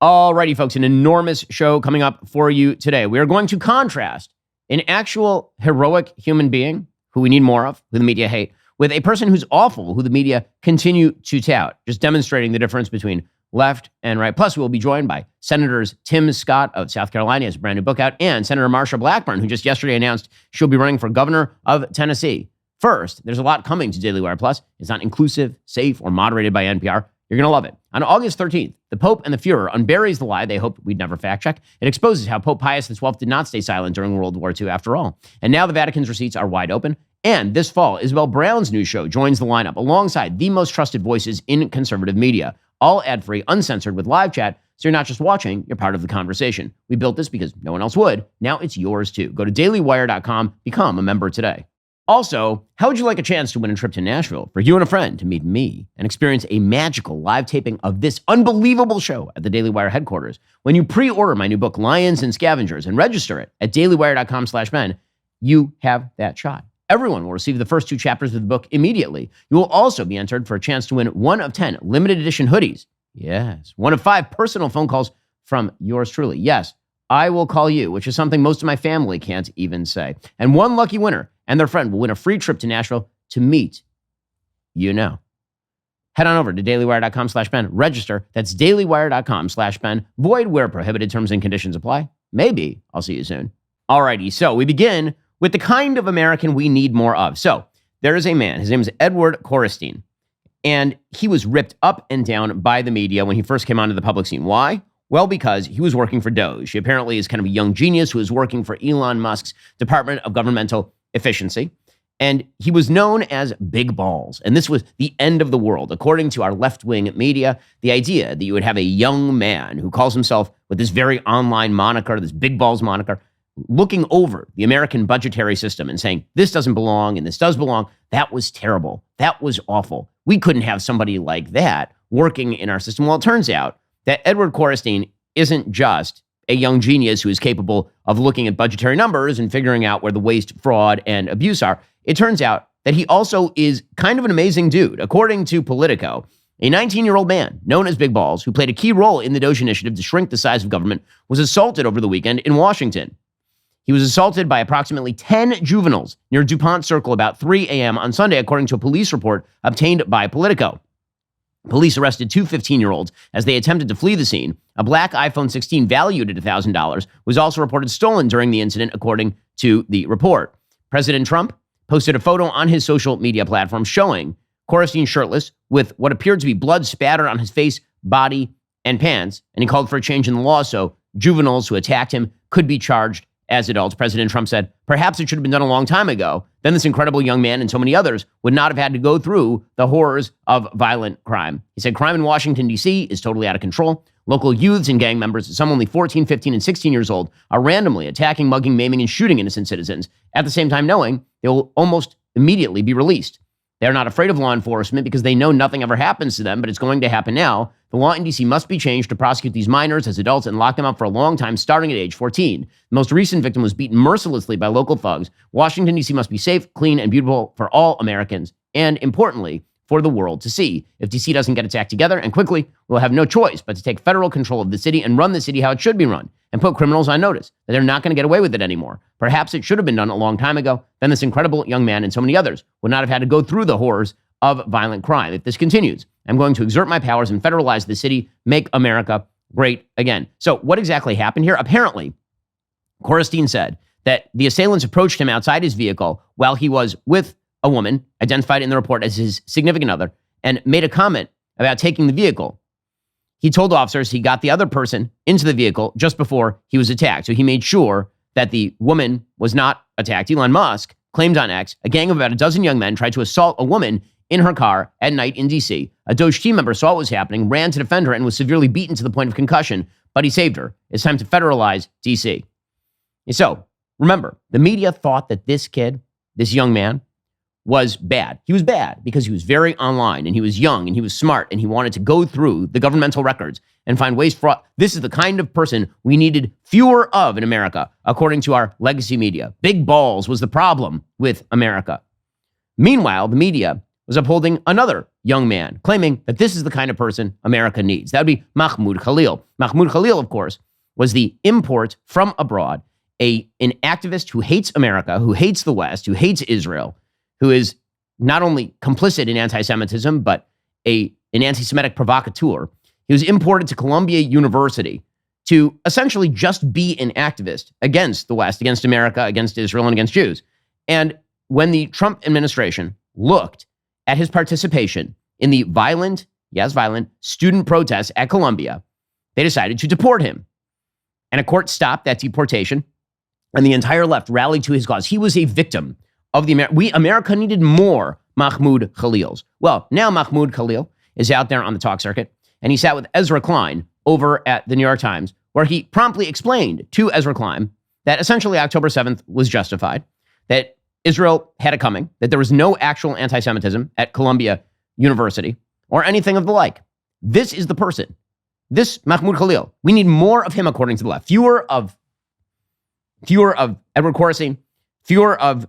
Alrighty, folks, an enormous show coming up for you today. We are going to contrast an actual heroic human being who we need more of, who the media hate, with a person who's awful, who the media continue to tout, just demonstrating the difference between left and right. Plus, we will be joined by Senators Tim Scott of South Carolina, he has a brand new book out, and Senator Marsha Blackburn, who just yesterday announced she'll be running for governor of Tennessee. First, there's a lot coming to Daily Wire Plus. It's not inclusive, safe, or moderated by NPR. You're going to love it. On August 13th, the Pope and the Führer unburies the lie they hoped we'd never fact check. It exposes how Pope Pius XII did not stay silent during World War II after all. And now the Vatican's receipts are wide open. And this fall, Isabel Brown's new show joins the lineup alongside the most trusted voices in conservative media. All ad-free, uncensored with live chat. So you're not just watching, you're part of the conversation. We built this because no one else would. Now it's yours too. Go to dailywire.com, become a member today. Also, how would you like a chance to win a trip to Nashville for you and a friend to meet me and experience a magical live taping of this unbelievable show at the Daily Wire headquarters? When you pre-order my new book, Lions and Scavengers, and register it at dailywire.com/Ben, you have that shot. Everyone will receive the first 2 chapters of the book immediately. You will also be entered for a chance to win 1 of 10 limited edition hoodies. Yes, 1 of 5 personal phone calls from yours truly. Yes, I will call you, which is something most of my family can't even say. And 1 lucky winner and their friend will win a free trip to Nashville to meet you know. Head on over to dailywire.com/Ben. Register. That's dailywire.com/Ben. Void where prohibited. Terms and conditions apply. Maybe I'll see you soon. Alrighty, so we begin with the kind of American we need more of. So there is a man. His name is Edward Korestein. And he was ripped up and down by the media when he first came onto the public scene. Why? Well, because he was working for DOGE. He apparently is kind of a young genius who is working for Elon Musk's Department of Governmental Efficiency. And he was known as Big Balls. And this was the end of the world. According to our left-wing media, the idea that you would have a young man who calls himself with this very online moniker, this Big Balls moniker, looking over the American budgetary system and saying, this doesn't belong and this does belong, that was terrible. That was awful. We couldn't have somebody like that working in our system. Well, it turns out that Edward Korestein isn't just a young genius who is capable of looking at budgetary numbers and figuring out where the waste, fraud, and abuse are. It turns out that he also is kind of an amazing dude. According to Politico, a 19-year-old man known as Big Balls, who played a key role in the DOGE initiative to shrink the size of government, was assaulted over the weekend in Washington. He was assaulted by approximately 10 juveniles near DuPont Circle about 3 a.m. on Sunday, according to a police report obtained by Politico. Police arrested 2 15-year-olds as they attempted to flee the scene. A black iPhone 16 valued at $1,000 was also reported stolen during the incident, according to the report. President Trump posted a photo on his social media platform showing Korestein shirtless with what appeared to be blood spattered on his face, body, and pants, and he called for a change in the law so juveniles who attacked him could be charged as adults. President Trump said, perhaps it should have been done a long time ago. Then this incredible young man and so many others would not have had to go through the horrors of violent crime. He said crime in Washington, D.C. is totally out of control. Local youths and gang members, some only 14, 15, and 16 years old, are randomly attacking, mugging, maiming, and shooting innocent citizens, at the same time knowing they will almost immediately be released. They're not afraid of law enforcement because they know nothing ever happens to them, but it's going to happen now. The law in D.C. must be changed to prosecute these minors as adults and lock them up for a long time, starting at age 14. The most recent victim was beaten mercilessly by local thugs. Washington, D.C. must be safe, clean, and beautiful for all Americans, and importantly, for the world to see. If D.C. doesn't get its act together, and quickly, we'll have no choice but to take federal control of the city and run the city how it should be run, and put criminals on notice that they're not going to get away with it anymore. Perhaps it should have been done a long time ago. Then this incredible young man and so many others would not have had to go through the horrors of violent crime. If this continues, I'm going to exert my powers and federalize the city, make America great again. So what exactly happened here? Apparently, Korestein said that the assailants approached him outside his vehicle while he was with a woman, identified in the report as his significant other, and made a comment about taking the vehicle. He told officers he got the other person into the vehicle just before he was attacked. So he made sure that the woman was not attacked. Elon Musk claimed on X, a gang of about a dozen young men tried to assault a woman in her car at night in D.C. A DOGE team member saw what was happening, ran to defend her, and was severely beaten to the point of concussion, but he saved her. It's time to federalize D.C. So, remember, the media thought that this kid, this young man, was bad. He was bad because he was very online, and he was young, and he was smart, and he wanted to go through the governmental records and find ways for... This is the kind of person we needed fewer of in America, according to our legacy media. Big Balls was the problem with America. Meanwhile, the media was upholding another young man, claiming that this is the kind of person America needs. That would be Mahmoud Khalil. Mahmoud Khalil, of course, was the import from abroad, an activist who hates America, who hates the West, who hates Israel, who is not only complicit in anti-Semitism, but an anti-Semitic provocateur. He was imported to Columbia University to essentially just be an activist against the West, against America, against Israel, and against Jews. And when the Trump administration looked at his participation in the violent student protests at Columbia, they decided to deport him. And a court stopped that deportation, and the entire left rallied to his cause. He was a victim of America needed more Mahmoud Khalils. Well, now Mahmoud Khalil is out there on the talk circuit, and he sat with Ezra Klein over at the New York Times, where he promptly explained to Ezra Klein that essentially October 7th was justified, that Israel had it coming, that there was no actual anti-Semitism at Columbia University or anything of the like. This is the person. This Mahmoud Khalil. We need more of him, according to the left. Fewer of Edward Corsi, fewer of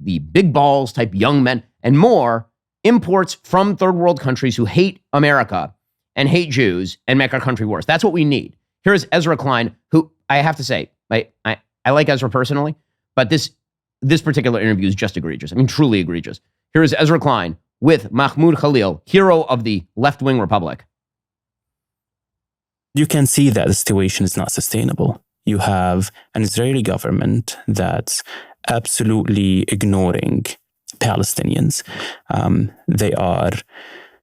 the big balls type young men, and more imports from third world countries who hate America and hate Jews and make our country worse. That's what we need. Here's Ezra Klein, who I have to say, I like Ezra personally, but this particular interview is just egregious. I mean, truly egregious. Here is Ezra Klein with Mahmoud Khalil, hero of the left-wing republic. You can see that the situation is not sustainable. You have an Israeli government that's absolutely ignoring Palestinians. They are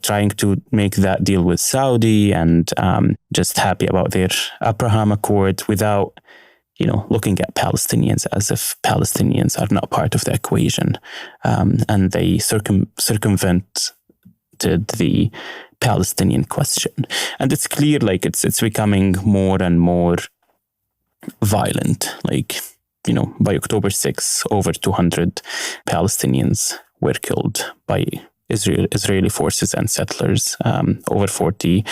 trying to make that deal with Saudi and just happy about their Abraham Accord without, looking at Palestinians as if Palestinians are not part of the equation. And they circumvented the Palestinian question. And it's clear, it's becoming more and more violent. By October 6th, over 200 Palestinians were killed by Israeli forces and settlers. Over 40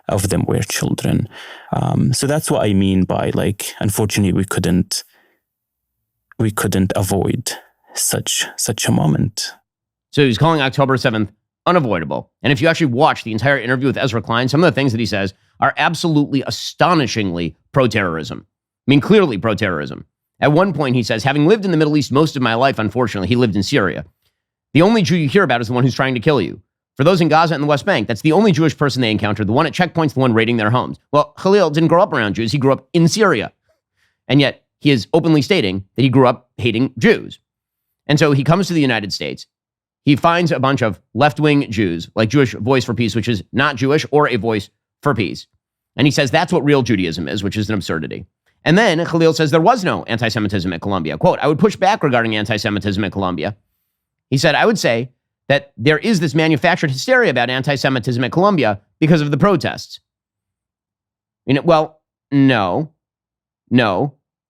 of them were children. So that's what I mean by, unfortunately, we couldn't avoid such a moment. So he's calling October 7th unavoidable. And if you actually watch the entire interview with Ezra Klein, some of the things that he says are absolutely astonishingly pro-terrorism. I mean, clearly pro-terrorism. At one point, he says, having lived in the Middle East most of my life, unfortunately, he lived in Syria. The only Jew you hear about is the one who's trying to kill you. For those in Gaza and the West Bank, that's the only Jewish person they encountered, the one at checkpoints, the one raiding their homes. Well, Khalil didn't grow up around Jews. He grew up in Syria. And yet, he is openly stating that he grew up hating Jews. And so he comes to the United States. He finds a bunch of left-wing Jews, like Jewish Voice for Peace, which is not Jewish, or a Voice for Peace. And he says that's what real Judaism is, which is an absurdity. And then Khalil says there was no anti-Semitism at Columbia. Quote, I would push back regarding anti-Semitism at Columbia. He said, I would say that there is this manufactured hysteria about anti-Semitism at Columbia because of the protests. Well, no.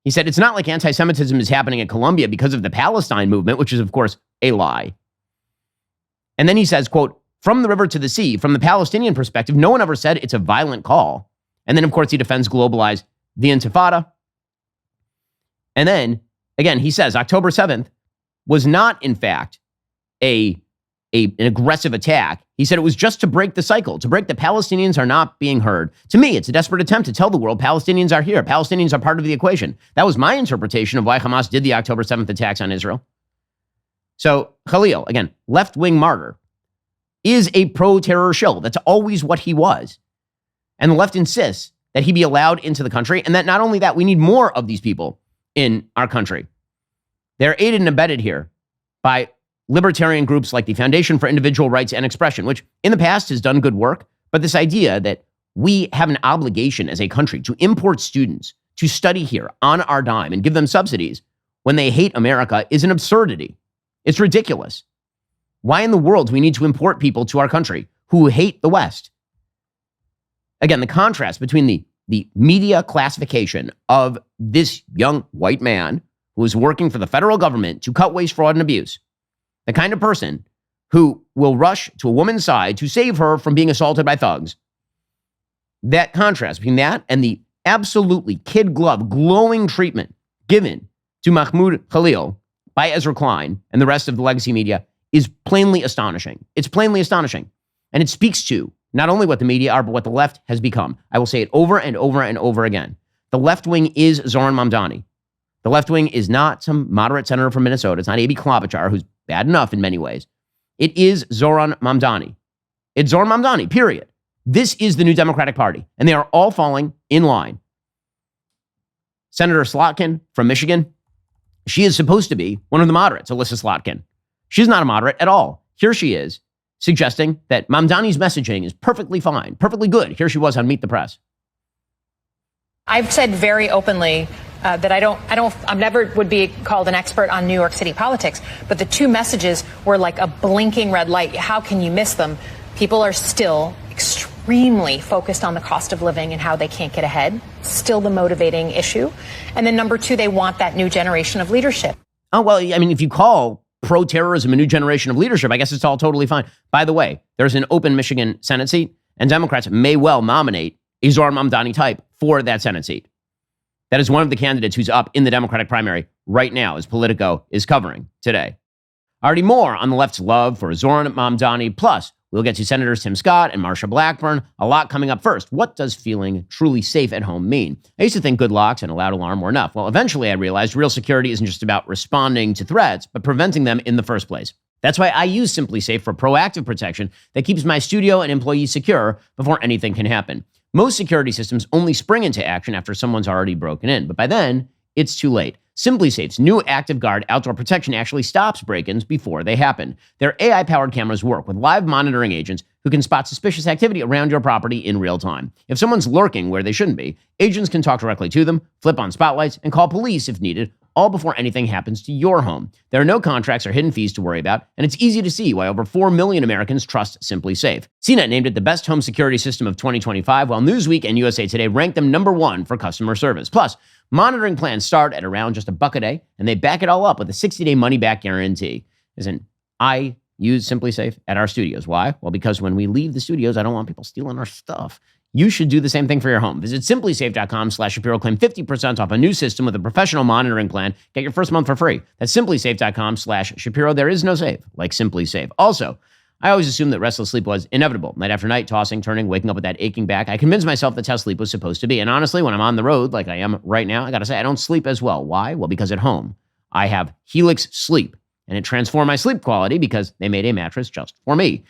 He said, it's not like anti-Semitism is happening at Columbia because of the Palestine movement, which is, of course, a lie. And then he says, quote, from the river to the sea, from the Palestinian perspective, no one ever said it's a violent call. And then, of course, he defends globalize the Intifada. And then, again, he says October 7th was not, in fact, an aggressive attack. He said it was just to break the cycle, to break the Palestinians are not being heard. To me, it's a desperate attempt to tell the world Palestinians are here. Palestinians are part of the equation. That was my interpretation of why Hamas did the October 7th attacks on Israel. So Khalil, again, left-wing martyr, is a pro-terror shill. That's always what he was. And the left insists that he be allowed into the country, and that not only that, we need more of these people in our country. They're aided and abetted here by libertarian groups like the Foundation for Individual Rights and Expression, which in the past has done good work, but this idea that we have an obligation as a country to import students to study here on our dime and give them subsidies when they hate America is an absurdity. It's ridiculous. Why in the world do we need to import people to our country who hate the West? Again, the contrast between the media classification of this young white man who is working for the federal government to cut waste, fraud, and abuse, the kind of person who will rush to a woman's side to save her from being assaulted by thugs. That contrast between that and the absolutely kid glove, glowing treatment given to Mahmoud Khalil by Ezra Klein and the rest of the legacy media is plainly astonishing. It's plainly astonishing. And it speaks to not only what the media are, but what the left has become. I will say it over and over and over again. The left wing is Zoran Mamdani. The left wing is not some moderate senator from Minnesota. It's not Amy Klobuchar, who's bad enough in many ways. It is Zoran Mamdani. It's Zoran Mamdani, period. This is the new Democratic Party, and they are all falling in line. Senator Slotkin from Michigan, she is supposed to be one of the moderates, Alyssa Slotkin. She's not a moderate at all. Here she is, suggesting that Mamdani's messaging is perfectly fine, perfectly good. Here she was on Meet the Press. I've said very openly that I never would be called an expert on New York City politics, but the two messages were like a blinking red light. How can you miss them? People are still extremely focused on the cost of living and how they can't get ahead. Still the motivating issue. And then number two, they want that new generation of leadership. Oh, well, I mean, if you call pro-terrorism a new generation of leadership, I guess it's all totally fine. By the way, there's an open Michigan Senate seat, and Democrats may well nominate a Zoran Mamdani type for that Senate seat. That is one of the candidates who's up in the Democratic primary right now, as Politico is covering today. Already more on the left's love for Zoran Mamdani. Plus, we'll get to Senators Tim Scott and Marsha Blackburn. A lot coming up first. What does feeling truly safe at home mean? I used to think good locks and a loud alarm were enough. Well, eventually I realized real security isn't just about responding to threats, but preventing them in the first place. That's why I use Simply Safe for proactive protection that keeps my studio and employees secure before anything can happen. Most security systems only spring into action after someone's already broken in, but by then, it's too late. Simply Safe's new Active Guard outdoor protection actually stops break-ins before they happen. Their AI-powered cameras work with live monitoring agents who can spot suspicious activity around your property in real time. If someone's lurking where they shouldn't be, agents can talk directly to them, flip on spotlights, and call police if needed, all before anything happens to your home. There are no contracts or hidden fees to worry about, and it's easy to see why over 4 million Americans trust Simply Safe. CNET named it the best home security system of 2025, while Newsweek and USA Today ranked them #1 for customer service. Plus, monitoring plans start at around just $1 a day, and they back it all up with a 60-day money-back guarantee. Listen, I use Simply Safe at our studios. Why? Well, because when we leave the studios, I don't want people stealing our stuff. You should do the same thing for your home. Visit simplysafe.com/Shapiro. Claim 50% off a new system with a professional monitoring plan. Get your first month for free. That's simplysafe.com/Shapiro. There is no safe like Simply Safe. Also, I always assumed that restless sleep was inevitable. Night after night, tossing, turning, waking up with that aching back. I convinced myself that's how sleep was supposed to be. And honestly, when I'm on the road, like I am right now, I got to say, I don't sleep as well. Why? Well, because at home, I have Helix Sleep. And it transformed my sleep quality because they made a mattress just for me.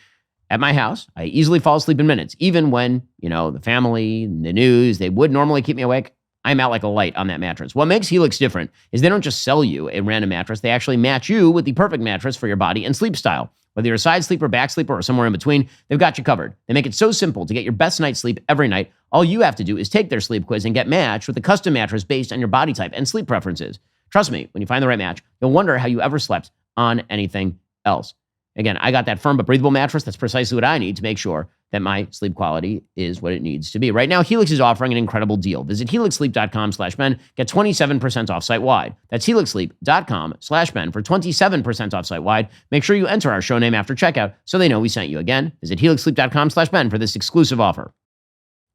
At my house, I easily fall asleep in minutes. Even when, the family, the news, they would normally keep me awake, I'm out like a light on that mattress. What makes Helix different is they don't just sell you a random mattress. They actually match you with the perfect mattress for your body and sleep style. Whether you're a side sleeper, back sleeper, or somewhere in between, they've got you covered. They make it so simple to get your best night's sleep every night. All you have to do is take their sleep quiz and get matched with a custom mattress based on your body type and sleep preferences. Trust me, when you find the right match, you'll wonder how you ever slept on anything else. Again, I got that firm but breathable mattress. That's precisely what I need to make sure that my sleep quality is what it needs to be. Right now, Helix is offering an incredible deal. Visit helixsleep.com/Ben. Get 27% off site-wide. That's helixsleep.com/Ben for 27% off site-wide. Make sure you enter our show name after checkout so they know we sent you. Again, visit helixsleep.com/Ben for this exclusive offer.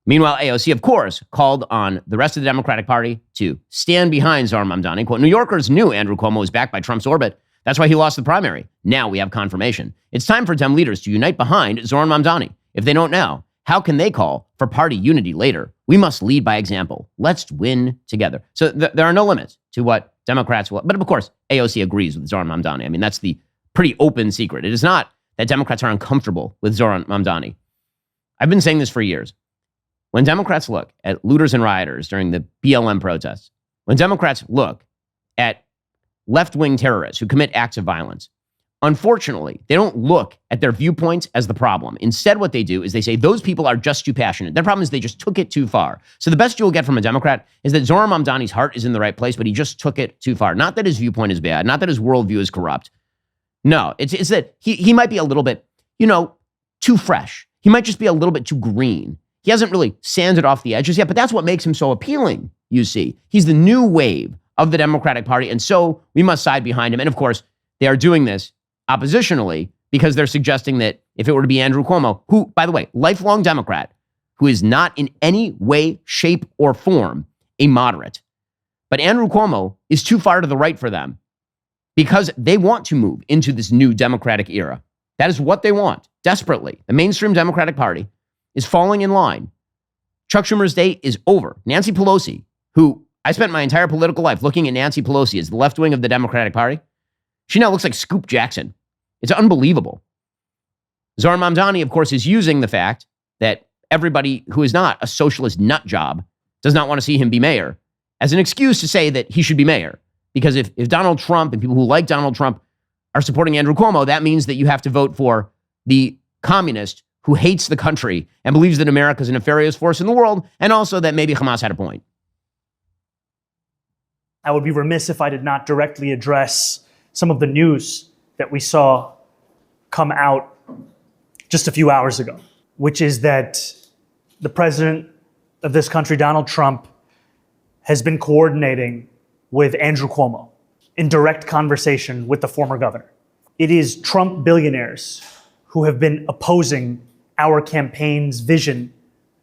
Meanwhile, AOC, of course, called on the rest of the Democratic Party to stand behind Zoran Mamdani. Quote, New Yorkers knew Andrew Cuomo was backed by Trump's orbit. That's why he lost the primary. Now we have confirmation. It's time for Dem leaders to unite behind Zoran Mamdani. If they don't now, how can they call for party unity later? We must lead by example. Let's win together. So there are no limits to what Democrats will. But of course, AOC agrees with Zoran Mamdani. I mean, that's the pretty open secret. It is not that Democrats are uncomfortable with Zoran Mamdani. I've been saying this for years. When Democrats look at looters and rioters during the BLM protests, when Democrats look at left-wing terrorists who commit acts of violence, unfortunately, they don't look at their viewpoints as the problem. Instead, what they do is they say those people are just too passionate. Their problem is they just took it too far. So the best you will get from a Democrat is that Zoran Mamdani's heart is in the right place, but he just took it too far. Not that his viewpoint is bad, not that his worldview is corrupt. No, it's that he might be a little bit, too fresh. He might just be a little bit too green. He hasn't really sanded off the edges yet, but that's what makes him so appealing, you see. He's the new wave of the Democratic Party, and so we must side behind him. And of course, they are doing this oppositionally because they're suggesting that if it were to be Andrew Cuomo, who, by the way, lifelong Democrat, who is not in any way, shape, or form a moderate, but Andrew Cuomo is too far to the right for them. because they want to move into this new Democratic era. That is what they want, desperately. The mainstream Democratic Party is falling in line. Chuck Schumer's day is over. Nancy Pelosi, who I spent my entire political life looking at Nancy Pelosi as the left wing of the Democratic Party, she now looks like Scoop Jackson. It's unbelievable. Zohran Mamdani, of course, is using the fact that everybody who is not a socialist nut job does not want to see him be mayor as an excuse to say that he should be mayor. Because if Donald Trump and people who like Donald Trump are supporting Andrew Cuomo, that means that you have to vote for the communist who hates the country and believes that America is a nefarious force in the world, and also that maybe Hamas had a point. I would be remiss if I did not directly address some of the news that we saw come out just a few hours ago, which is that the president of this country, Donald Trump, has been coordinating with Andrew Cuomo in direct conversation with the former governor. It is Trump billionaires who have been opposing our campaign's vision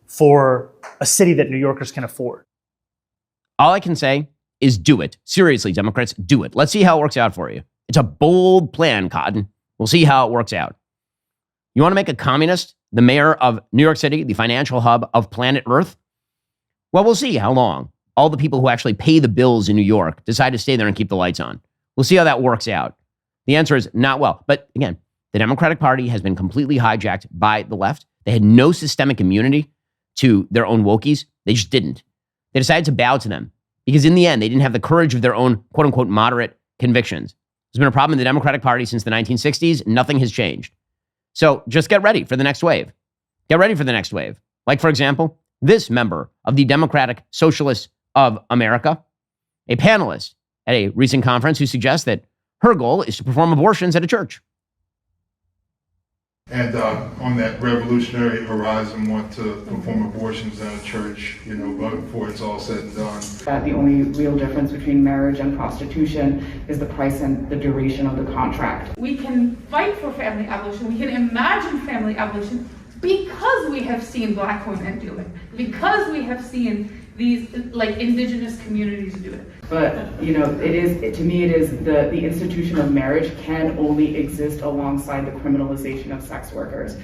for a city that New Yorkers can afford. All I can say is do it. Seriously, Democrats, do it. Let's see how it works out for you. It's a bold plan, Cotton. We'll see how it works out. You want to make a communist the mayor of New York City, the financial hub of planet Earth? Well, we'll see how long all the people who actually pay the bills in New York decide to stay there and keep the lights on. We'll see how that works out. The answer is not well. But again, the Democratic Party has been completely hijacked by the left. They had no systemic immunity to their own wokies. They just didn't. They decided to bow to them because in the end, they didn't have the courage of their own quote unquote moderate convictions. There's been a problem in the Democratic Party since the 1960s. Nothing has changed. So just get ready for the next wave. Get ready for the next wave. Like, for example, this member of the Democratic Socialists of America, a panelist at a recent conference who suggests that her goal is to perform abortions at a church. And on that revolutionary horizon, want to perform abortions at a church, but before it's all said and done. The only real difference between marriage and prostitution is the price and the duration of the contract. We can fight for family abolition, we can imagine family abolition because we have seen Black women do it, because we have seen these indigenous communities do it. But to me it is the institution of marriage can only exist alongside the criminalization of sex workers.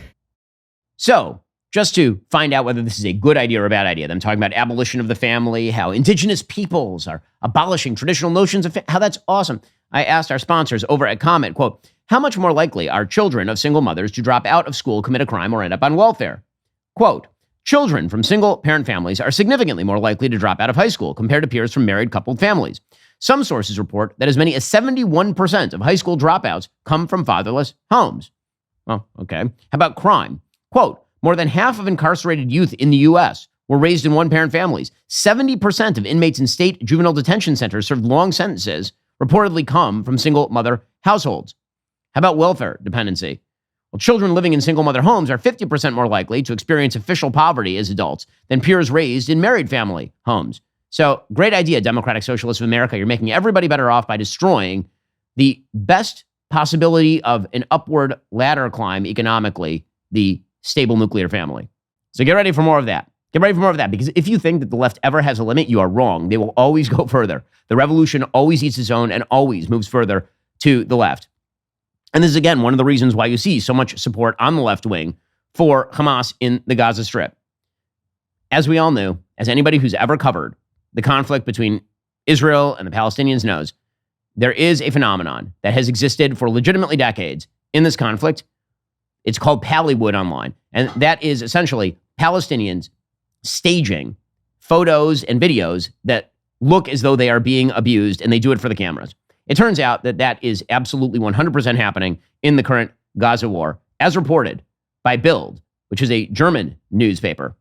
So just to find out whether this is a good idea or a bad idea, them talking about abolition of the family, how indigenous peoples are abolishing traditional notions of how that's awesome. I asked our sponsors over at Comment, quote, how much more likely are children of single mothers to drop out of school, commit a crime, or end up on welfare? Quote, children from single-parent families are significantly more likely to drop out of high school compared to peers from married coupled families. Some sources report that as many as 71% of high school dropouts come from fatherless homes. Well, okay. How about crime? Quote, more than half of incarcerated youth in the U.S. were raised in one-parent families. 70% of inmates in state juvenile detention centers served long sentences reportedly come from single-mother households. How about welfare dependency? Well, children living in single-mother homes are 50% more likely to experience official poverty as adults than peers raised in married family homes. So, great idea, Democratic Socialists of America. You're making everybody better off by destroying the best possibility of an upward ladder climb economically, the stable nuclear family. So get ready for more of that. Get ready for more of that, because if you think that the left ever has a limit, you are wrong. They will always go further. The revolution always eats its own and always moves further to the left. And this is, again, one of the reasons why you see so much support on the left wing for Hamas in the Gaza Strip. As we all knew, as anybody who's ever covered the conflict between Israel and the Palestinians knows, there is a phenomenon that has existed for legitimately decades in this conflict. It's called Pallywood online. And that is essentially Palestinians staging photos and videos that look as though they are being abused, and they do it for the cameras. It turns out that that is absolutely 100% happening in the current Gaza war, as reported by Bild, which is a German newspaper.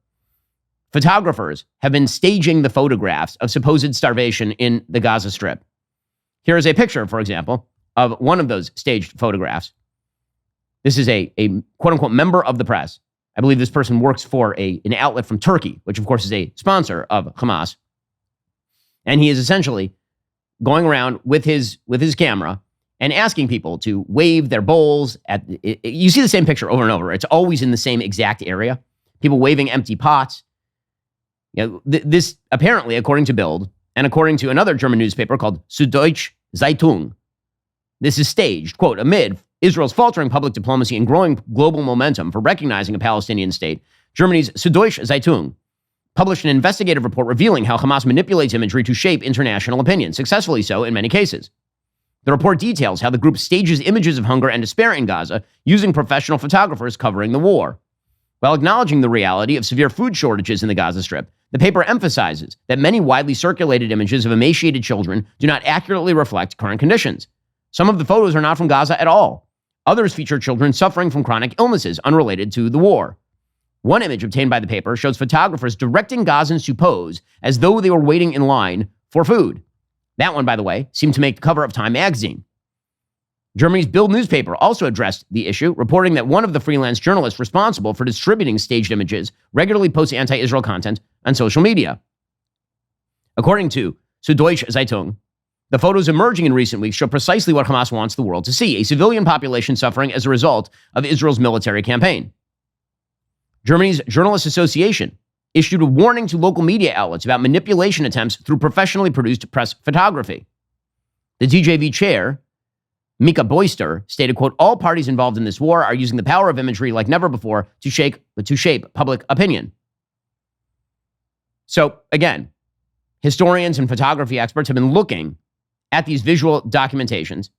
Photographers have been staging the photographs of supposed starvation in the Gaza Strip. Here is a picture, for example, of one of those staged photographs. This is a quote-unquote member of the press. I believe this person works for an outlet from Turkey, which of course is a sponsor of Hamas. And he is essentially going around with his camera and asking people to wave their bowls at. You see the same picture over and over. It's always in the same exact area. People waving empty pots. This apparently, according to Bild and according to another German newspaper called Süddeutsche Zeitung, This is staged, quote, amid Israel's faltering public diplomacy and growing global momentum for recognizing a Palestinian state. Germany's Süddeutsche Zeitung published an investigative report revealing how Hamas manipulates imagery to shape international opinion, successfully so in many cases. The report details how the group stages images of hunger and despair in Gaza using professional photographers covering the war. While acknowledging the reality of severe food shortages in the Gaza Strip, the paper emphasizes that many widely circulated images of emaciated children do not accurately reflect current conditions. Some of the photos are not from Gaza at all. Others feature children suffering from chronic illnesses unrelated to the war. One image obtained by the paper shows photographers directing Gazans to pose as though they were waiting in line for food. That one, by the way, seemed to make the cover of Time magazine. Germany's Bild newspaper also addressed the issue, reporting that one of the freelance journalists responsible for distributing staged images regularly posts anti-Israel content on social media. According to Süddeutsche Zeitung, the photos emerging in recent weeks show precisely what Hamas wants the world to see, a civilian population suffering as a result of Israel's military campaign. Germany's Journalists Association issued a warning to local media outlets about manipulation attempts through professionally produced press photography. The DJV chair, Mika Boyster, stated, quote, all parties involved in this war are using the power of imagery like never before to shape public opinion. So, again, historians and photography experts have been looking at these visual documentations.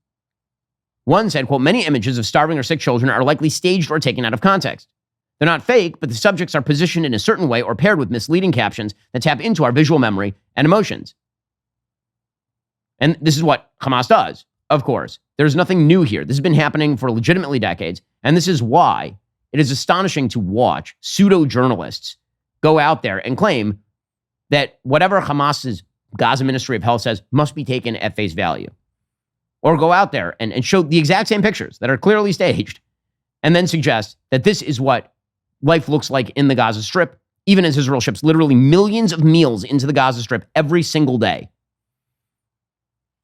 One said, quote, many images of starving or sick children are likely staged or taken out of context. They're not fake, but the subjects are positioned in a certain way or paired with misleading captions that tap into our visual memory and emotions. And this is what Hamas does, of course. There's nothing new here. This has been happening for legitimately decades, and this is why it is astonishing to watch pseudo-journalists go out there and claim that whatever Hamas's Gaza Ministry of Health says must be taken at face value. Or go out there and show the exact same pictures that are clearly staged, and then suggest that this is what life looks like in the Gaza Strip, even as Israel ships literally millions of meals into the Gaza Strip every single day.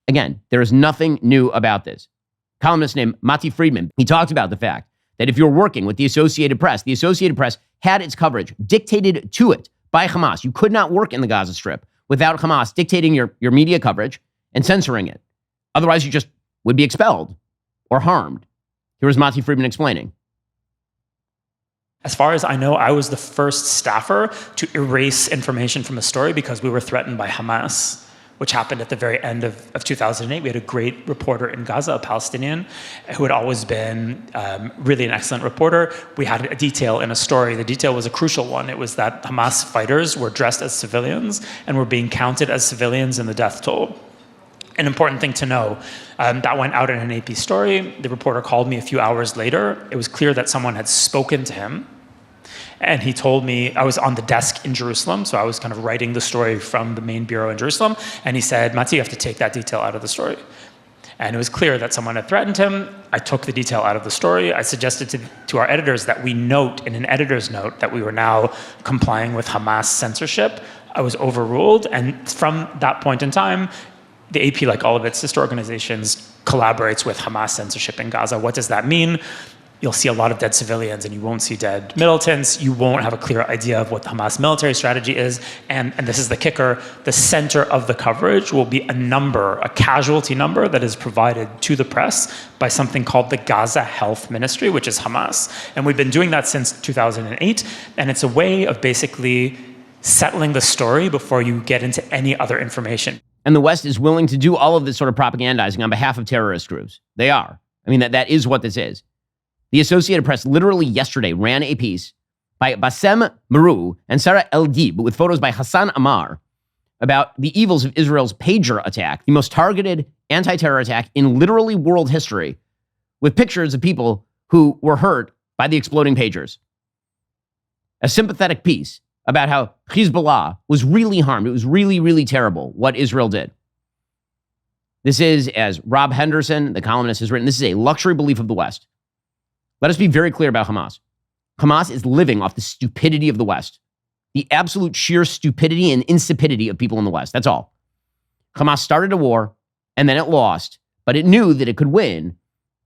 Again, there is nothing new about this. Columnist named Mati Friedman, he talked about the fact that if you're working with the Associated Press had its coverage dictated to it by Hamas. You could not work in the Gaza Strip without Hamas dictating your media coverage and censoring it. Otherwise, you just would be expelled or harmed. Here was Mati Friedman explaining. As far as I know, I was the first staffer to erase information from a story because we were threatened by Hamas, which happened at the very end of 2008. We had a great reporter in Gaza, a Palestinian, who had always been really an excellent reporter. We had a detail in a story. The detail was a crucial one. It was that Hamas fighters were dressed as civilians and were being counted as civilians in the death toll. An important thing to know, that went out in an AP story. The reporter called me a few hours later. It was clear that someone had spoken to him. And he told me, I was on the desk in Jerusalem, so I was kind of writing the story from the main bureau in Jerusalem. And he said, Mati, you have to take that detail out of the story. And it was clear that someone had threatened him. I took the detail out of the story. I suggested to our editors that we note in an editor's note that we were now complying with Hamas censorship. I was overruled. And from that point in time, the AP, like all of its sister organizations, collaborates with Hamas censorship in Gaza. What does that mean? You'll see a lot of dead civilians and you won't see dead militants. You won't have a clear idea of what the Hamas military strategy is. And this is the kicker, the center of the coverage will be a number, a casualty number that is provided to the press by something called the Gaza Health Ministry, which is Hamas. And we've been doing that since 2008. And it's a way of basically settling the story before you get into any other information. And the West is willing to do all of this sort of propagandizing on behalf of terrorist groups. They are. I mean, that is what this is. The Associated Press literally yesterday ran a piece by Bassem Marou and Sarah El-Dib with photos by Hassan Amar about the evils of Israel's pager attack, the most targeted anti-terror attack in literally world history, with pictures of people who were hurt by the exploding pagers. A sympathetic piece about how Hezbollah was really harmed. It was really, really terrible what Israel did. This is, as Rob Henderson, the columnist, has written, this is a luxury belief of the West. Let us be very clear about Hamas. Hamas is living off the stupidity of the West, the absolute sheer stupidity and insipidity of people in the West. That's all. Hamas started a war and then it lost, but it knew that it could win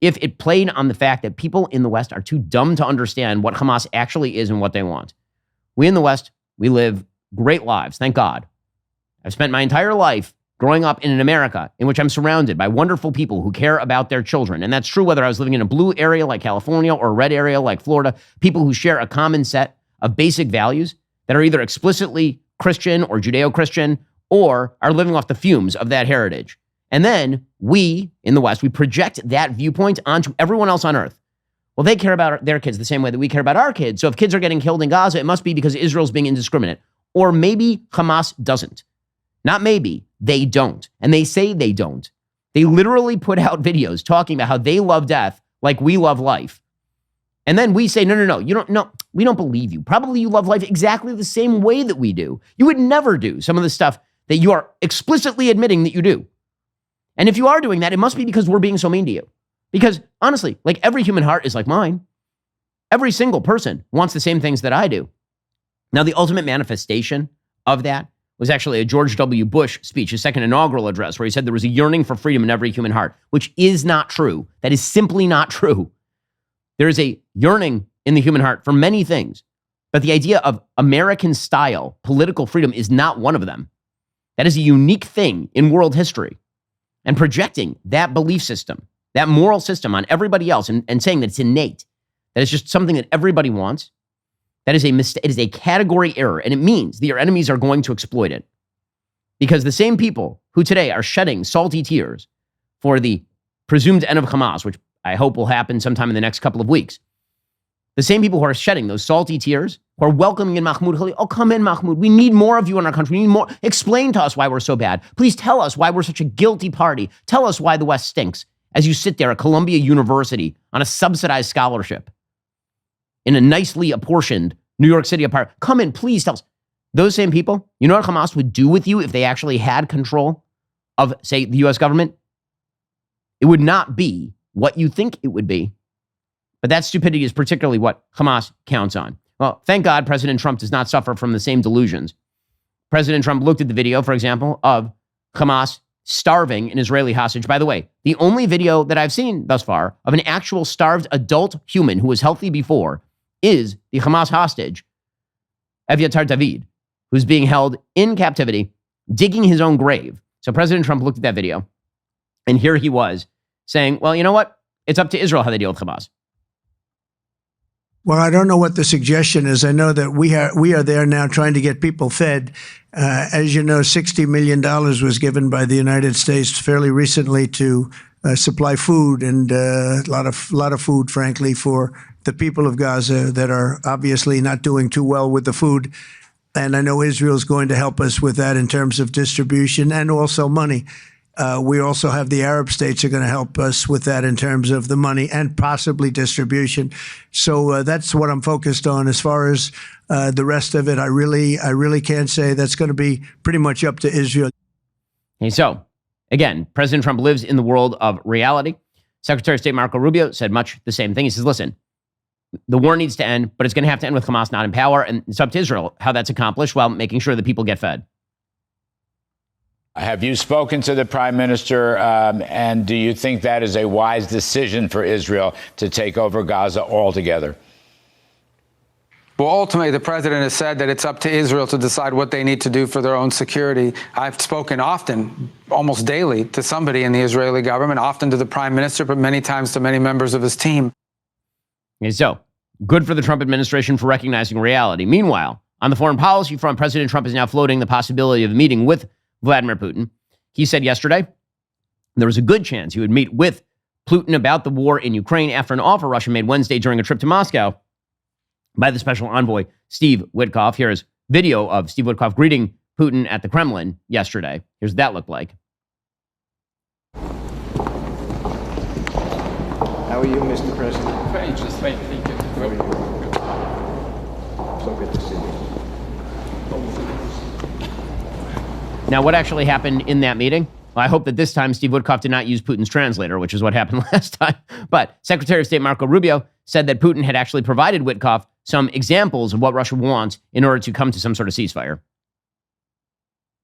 if it played on the fact that people in the West are too dumb to understand what Hamas actually is and what they want. We in the West, we live great lives, thank God. I've spent my entire life growing up in an America in which I'm surrounded by wonderful people who care about their children. And that's true whether I was living in a blue area like California or a red area like Florida, people who share a common set of basic values that are either explicitly Christian or Judeo-Christian or are living off the fumes of that heritage. And then we, in the West, we project that viewpoint onto everyone else on earth. Well, they care about their kids the same way that we care about our kids. So if kids are getting killed in Gaza, it must be because Israel's being indiscriminate. Or maybe Hamas doesn't. Not maybe, they don't. And they say they don't. They literally put out videos talking about how they love death like we love life. And then we say, no, we don't believe you. Probably you love life exactly the same way that we do. You would never do some of the stuff that you are explicitly admitting that you do. And if you are doing that, it must be because we're being so mean to you. Because honestly, like every human heart is like mine. Every single person wants the same things that I do. Now, the ultimate manifestation of that was actually a George W. Bush speech, his second inaugural address, where he said there was a yearning for freedom in every human heart, which is not true. That is simply not true. There is a yearning in the human heart for many things, but the idea of American-style political freedom is not one of them. That is a unique thing in world history. And projecting that belief system, that moral system on everybody else and saying that it's innate, that it's just something that everybody wants, that is a mistake. It is a category error, and it means that your enemies are going to exploit it. Because the same people who today are shedding salty tears for the presumed end of Hamas, which I hope will happen sometime in the next couple of weeks, the same people who are shedding those salty tears, who are welcoming in Mahmoud Khalil, oh, come in, Mahmoud. We need more of you in our country. We need more. Explain to us why we're so bad. Please tell us why we're such a guilty party. Tell us why the West stinks as you sit there at Columbia University on a subsidized scholarship in a nicely apportioned New York City apartment. Come in, please tell us. Those same people, you know what Hamas would do with you if they actually had control of, say, the U.S. government? It would not be what you think it would be. But that stupidity is particularly what Hamas counts on. Well, thank God President Trump does not suffer from the same delusions. President Trump looked at the video, for example, of Hamas starving an Israeli hostage. By the way, the only video that I've seen thus far of an actual starved adult human who was healthy before is the Hamas hostage, Aviatar David, who's being held in captivity, digging his own grave. So President Trump looked at that video, and here he was saying, well, you know what? It's up to Israel how they deal with Hamas. Well, I don't know what the suggestion is. I know that we are there now trying to get people fed. As you know, $60 million was given by the United States fairly recently to supply food, and a lot of food, frankly, for the people of Gaza that are obviously not doing too well with the food. And I know Israel's going to help us with that in terms of distribution and also money. We also have the Arab states are going to help us with that in terms of the money and possibly distribution. So that's what I'm focused on. As far as the rest of it, I really can't say. That's going to be pretty much up to Israel. And so, again, President Trump lives in the world of reality. Secretary of State Marco Rubio said much the same thing. He says, listen, the war needs to end, but it's going to have to end with Hamas not in power. And it's up to Israel how that's accomplished while making sure that people get fed. Have you spoken to the prime minister, and do you think that is a wise decision for Israel to take over Gaza altogether? Well, ultimately, the president has said that it's up to Israel to decide what they need to do for their own security. I've spoken often, almost daily, to somebody in the Israeli government, often to the prime minister, but many times to many members of his team. Okay, so, good for the Trump administration for recognizing reality. Meanwhile, on the foreign policy front, President Trump is now floating the possibility of a meeting with Vladimir Putin. He said yesterday there was a good chance he would meet with Putin about the war in Ukraine after an offer Russia made Wednesday during a trip to Moscow by the special envoy, Steve Witkoff. Here is video of Steve Witkoff greeting Putin at the Kremlin yesterday. Here's what that looked like. How are you, Mr. President? Fine, just fine, thank you. How are you? So good to see you. Now, what actually happened in that meeting? Well, I hope that this time Steve Witkoff did not use Putin's translator, which is what happened last time. But Secretary of State Marco Rubio said that Putin had actually provided Witkoff some examples of what Russia wants in order to come to some sort of ceasefire.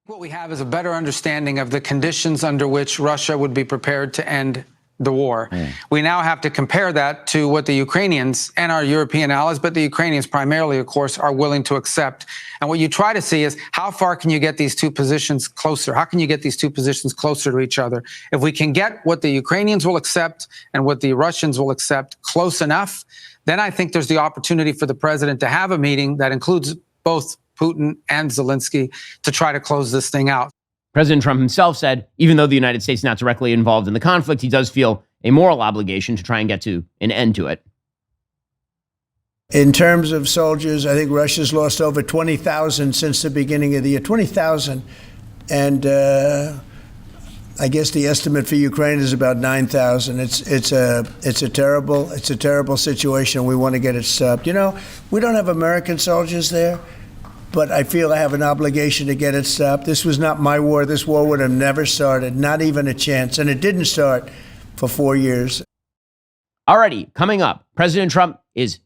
What we have is a better understanding of the conditions under which Russia would be prepared to end the war. We now have to compare that to what the Ukrainians and our European allies, but the Ukrainians primarily, of course, are willing to accept. And what you try to see is how far can you get these two positions closer? How can you get these two positions closer to each other? If we can get what the Ukrainians will accept and what the Russians will accept close enough, then I think there's the opportunity for the president to have a meeting that includes both Putin and Zelensky to try to close this thing out. President Trump himself said, even though the United States is not directly involved in the conflict, he does feel a moral obligation to try and get to an end to it. In terms of soldiers, I think Russia's lost over 20,000 since the beginning of the year. 20,000. And I guess the estimate for Ukraine is about 9,000. It's a terrible situation. We want to get it stopped. You know, we don't have American soldiers there, but I feel I have an obligation to get it stopped. This was not my war. This war would have never started, not even a chance. And it didn't start for 4 years. Alrighty, coming up, President Trump is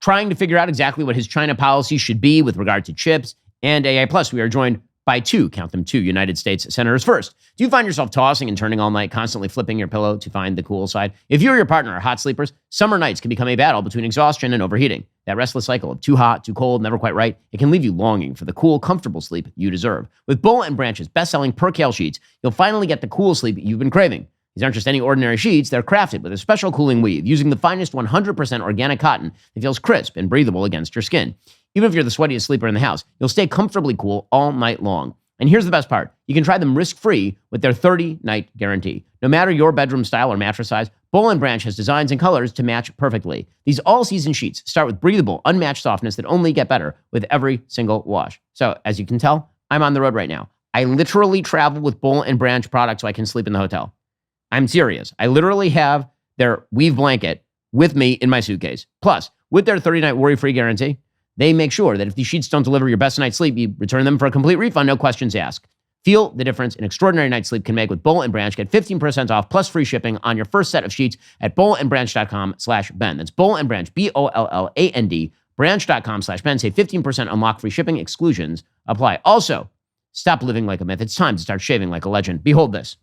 trying to figure out exactly what his China policy should be with regard to chips and AI+. We are joined by two United States senators. First, do you find yourself tossing and turning all night, constantly flipping your pillow to find the cool side? If you or your partner are hot sleepers, summer nights can become a battle between exhaustion and overheating. That restless cycle of too hot, too cold, never quite right, it can leave you longing for the cool, comfortable sleep you deserve. With Boll & Branch's best-selling Percale sheets, you'll finally get the cool sleep you've been craving. These aren't just any ordinary sheets, they're crafted with a special cooling weave using the finest 100% organic cotton that feels crisp and breathable against your skin. Even if you're the sweatiest sleeper in the house, you'll stay comfortably cool all night long. And here's the best part. You can try them risk-free with their 30-night guarantee. No matter your bedroom style or mattress size, Boll & Branch has designs and colors to match perfectly. These all-season sheets start with breathable, unmatched softness that only get better with every single wash. So, as you can tell, I'm on the road right now. I literally travel with Boll & Branch products so I can sleep in the hotel. I'm serious. I literally have their weave blanket with me in my suitcase. Plus, with their 30-night worry-free guarantee, they make sure that if these sheets don't deliver your best night's sleep, you return them for a complete refund, no questions asked. Feel the difference an extraordinary night's sleep can make with Boll & Branch. Get 15% off plus free shipping on your first set of sheets at bollandbranch.com/Ben. That's Boll & Branch, BOLLAND, branch.com/Ben. Save 15%, unlock free shipping. Exclusions apply. Also, stop living like a myth. It's time to start shaving like a legend. Behold this.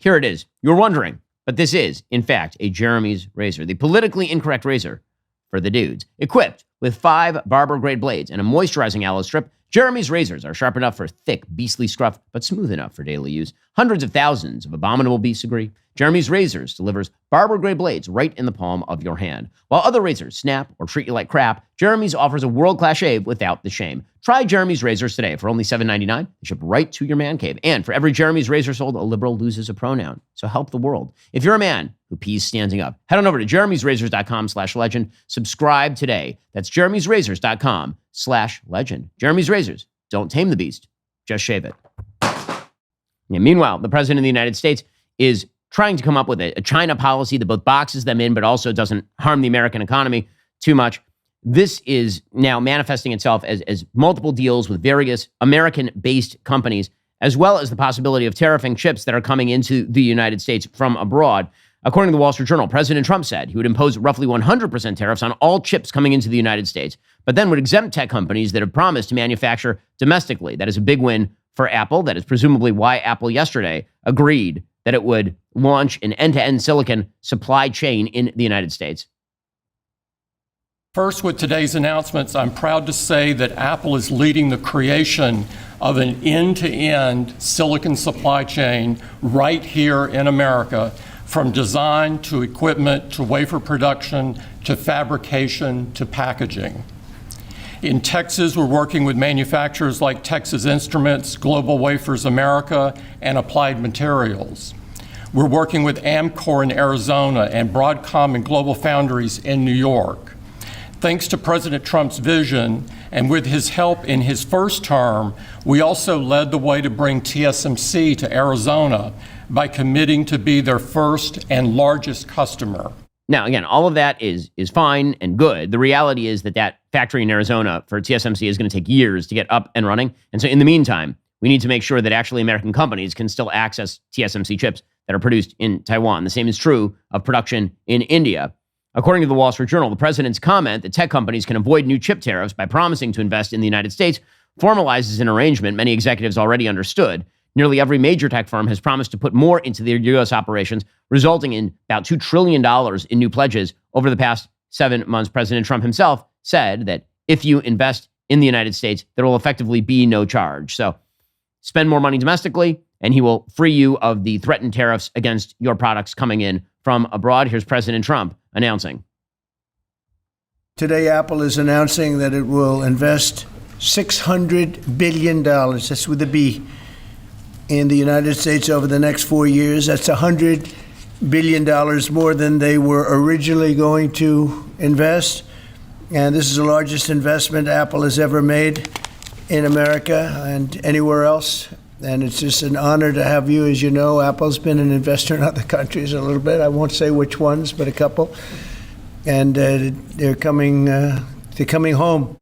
Here it is. You're wondering, but this is, in fact, a Jeremy's razor, the politically incorrect razor for the dudes. Equipped with 5 barber-grade blades and a moisturizing aloe strip, Jeremy's razors are sharp enough for thick, beastly scruff, but smooth enough for daily use. Hundreds of thousands of abominable beasts agree. Jeremy's razors delivers barber-grade blades right in the palm of your hand. While other razors snap or treat you like crap, Jeremy's offers a world-class shave without the shame. Try Jeremy's razors today for only $7.99. They ship right to your man cave. And for every Jeremy's razor sold, a liberal loses a pronoun. So help the world. If you're a man who pees standing up, head on over to jeremy'srazors.com/legend. Subscribe today. That's jeremy'srazors.com/legend. Jeremy's Razors. Don't tame the beast. Just shave it. Yeah, meanwhile, the president of the United States is trying to come up with a China policy that both boxes them in, but also doesn't harm the American economy too much. This is now manifesting itself as multiple deals with various American-based companies, as well as the possibility of tariffing chips that are coming into the United States from abroad. According to the Wall Street Journal, President Trump said he would impose roughly 100% tariffs on all chips coming into the United States, but then would exempt tech companies that have promised to manufacture domestically. That is a big win for Apple. That is presumably why Apple yesterday agreed that it would launch an end-to-end silicon supply chain in the United States. First, with today's announcements, I'm proud to say that Apple is leading the creation of an end-to-end silicon supply chain right here in America, from design to equipment to wafer production to fabrication to packaging. In Texas, we're working with manufacturers like Texas Instruments, Global Wafers America, and Applied Materials. We're working with Amcor in Arizona and Broadcom and Global Foundries in New York. Thanks to President Trump's vision, and with his help in his first term, we also led the way to bring TSMC to Arizona by committing to be their first and largest customer. Now, again, all of that is fine and good. The reality is that factory in Arizona for TSMC is going to take years to get up and running. And so in the meantime, we need to make sure that actually American companies can still access TSMC chips that are produced in Taiwan. The same is true of production in India. According to the Wall Street Journal, the president's comment that tech companies can avoid new chip tariffs by promising to invest in the United States formalizes an arrangement many executives already understood. Nearly every major tech firm has promised to put more into their U.S. operations, resulting in about $2 trillion in new pledges over the past 7 months. President Trump himself said that if you invest in the United States, there will effectively be no charge. So spend more money domestically, and he will free you of the threatened tariffs against your products coming in from abroad. Here's President Trump announcing. Today, Apple is announcing that it will invest $600 billion, that's with a B, in the United States over the next 4 years. That's $100 billion more than they were originally going to invest. And this is the largest investment Apple has ever made in America and anywhere else. And it's just an honor to have you. As you know, Apple's been an investor in other countries a little bit. I won't say which ones, but a couple. And they're coming home.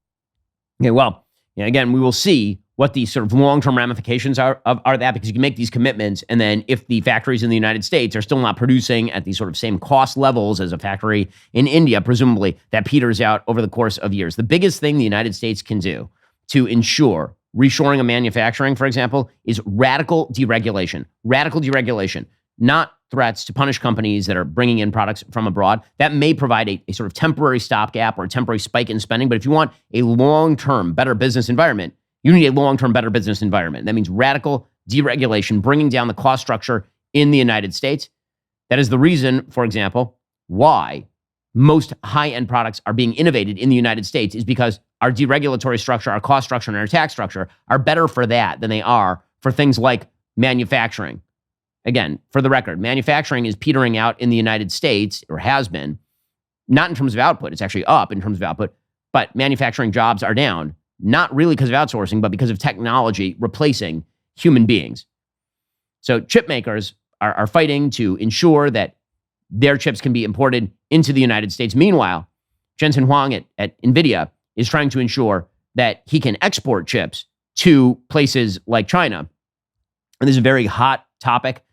Okay, well, again, we will see what the sort of long-term ramifications are that, because you can make these commitments, and then if the factories in the United States are still not producing at the sort of same cost levels as a factory in India, presumably that peters out over the course of years. The biggest thing the United States can do to ensure reshoring of manufacturing, for example, is radical deregulation. Radical deregulation, not threats to punish companies that are bringing in products from abroad. That may provide a sort of temporary stopgap or a temporary spike in spending, but if you want a long-term, better business environment, you need a long-term, better business environment. That means radical deregulation, bringing down the cost structure in the United States. That is the reason, for example, why most high-end products are being innovated in the United States, is because our deregulatory structure, our cost structure, and our tax structure are better for that than they are for things like manufacturing. Again, for the record, manufacturing is petering out in the United States, or has been, not in terms of output. It's actually up in terms of output, but manufacturing jobs are down. Not really because of outsourcing, but because of technology replacing human beings. So chip makers are fighting to ensure that their chips can be imported into the United States. Meanwhile, Jensen Huang at NVIDIA is trying to ensure that he can export chips to places like China. And this is a very hot topic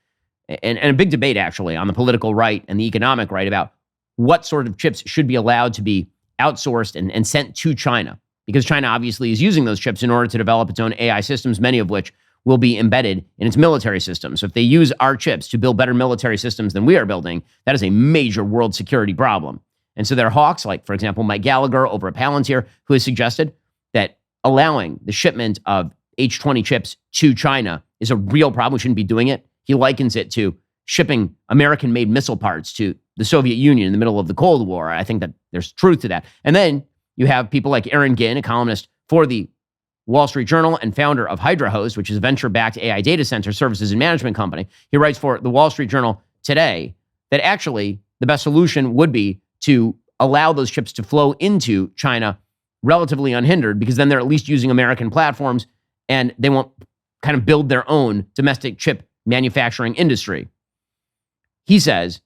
and a big debate, actually, on the political right and the economic right about what sort of chips should be allowed to be outsourced and sent to China. Because China obviously is using those chips in order to develop its own AI systems, many of which will be embedded in its military systems. So if they use our chips to build better military systems than we are building, that is a major world security problem. And so there are hawks, like, for example, Mike Gallagher over at Palantir, who has suggested that allowing the shipment of H-20 chips to China is a real problem. We shouldn't be doing it. He likens it to shipping American-made missile parts to the Soviet Union in the middle of the Cold War. I think that there's truth to that. And then you have people like Aaron Ginn, a columnist for the Wall Street Journal and founder of Hydra Host, which is a venture-backed AI data center services and management company. He writes for the Wall Street Journal today that actually the best solution would be to allow those chips to flow into China relatively unhindered, because then they're at least using American platforms and they won't kind of build their own domestic chip manufacturing industry. He says,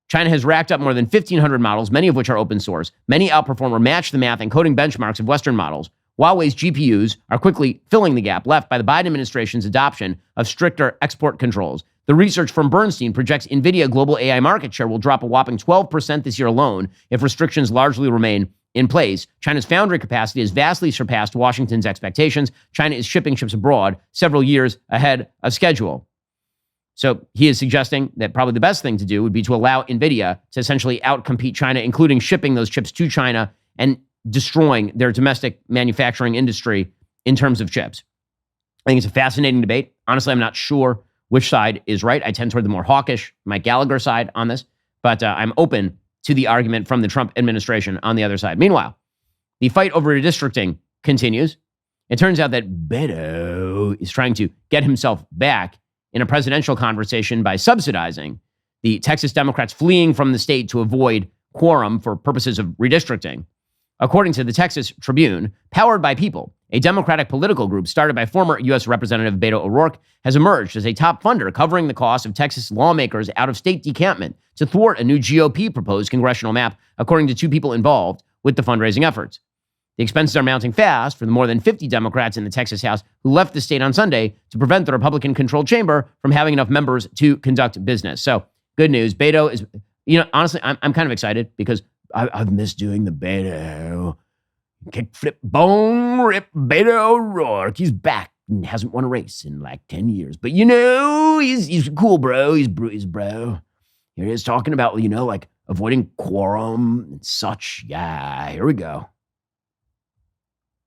China has racked up more than 1,500 models, many of which are open source. Many outperform or match the math and coding benchmarks of Western models. Huawei's GPUs are quickly filling the gap left by the Biden administration's adoption of stricter export controls. The research from Bernstein projects NVIDIA global AI market share will drop a whopping 12% this year alone if restrictions largely remain in place. China's foundry capacity has vastly surpassed Washington's expectations. China is shipping chips abroad several years ahead of schedule. So he is suggesting that probably the best thing to do would be to allow NVIDIA to essentially outcompete China, including shipping those chips to China and destroying their domestic manufacturing industry in terms of chips. I think it's a fascinating debate. Honestly, I'm not sure which side is right. I tend toward the more hawkish Mike Gallagher side on this, but I'm open to the argument from the Trump administration on the other side. Meanwhile, the fight over redistricting continues. It turns out that Beto is trying to get himself back in a presidential conversation by subsidizing the Texas Democrats fleeing from the state to avoid quorum for purposes of redistricting. According to the Texas Tribune, Powered by People, a Democratic political group started by former U.S. Representative Beto O'Rourke, has emerged as a top funder covering the cost of Texas lawmakers' out-of-state decampment to thwart a new GOP proposed congressional map, according to two people involved with the fundraising efforts. The expenses are mounting fast for the more than 50 Democrats in the Texas House who left the state on Sunday to prevent the Republican-controlled chamber from having enough members to conduct business. So, good news. Beto is, honestly, I'm kind of excited because I've missed doing the Beto kick, flip, bone, rip, Beto O'Rourke. He's back. hasn't won a race in like 10 years. But, you know, he's cool, bro. He's bro. Here he is talking about, you know, like avoiding quorum and such. Yeah, here we go.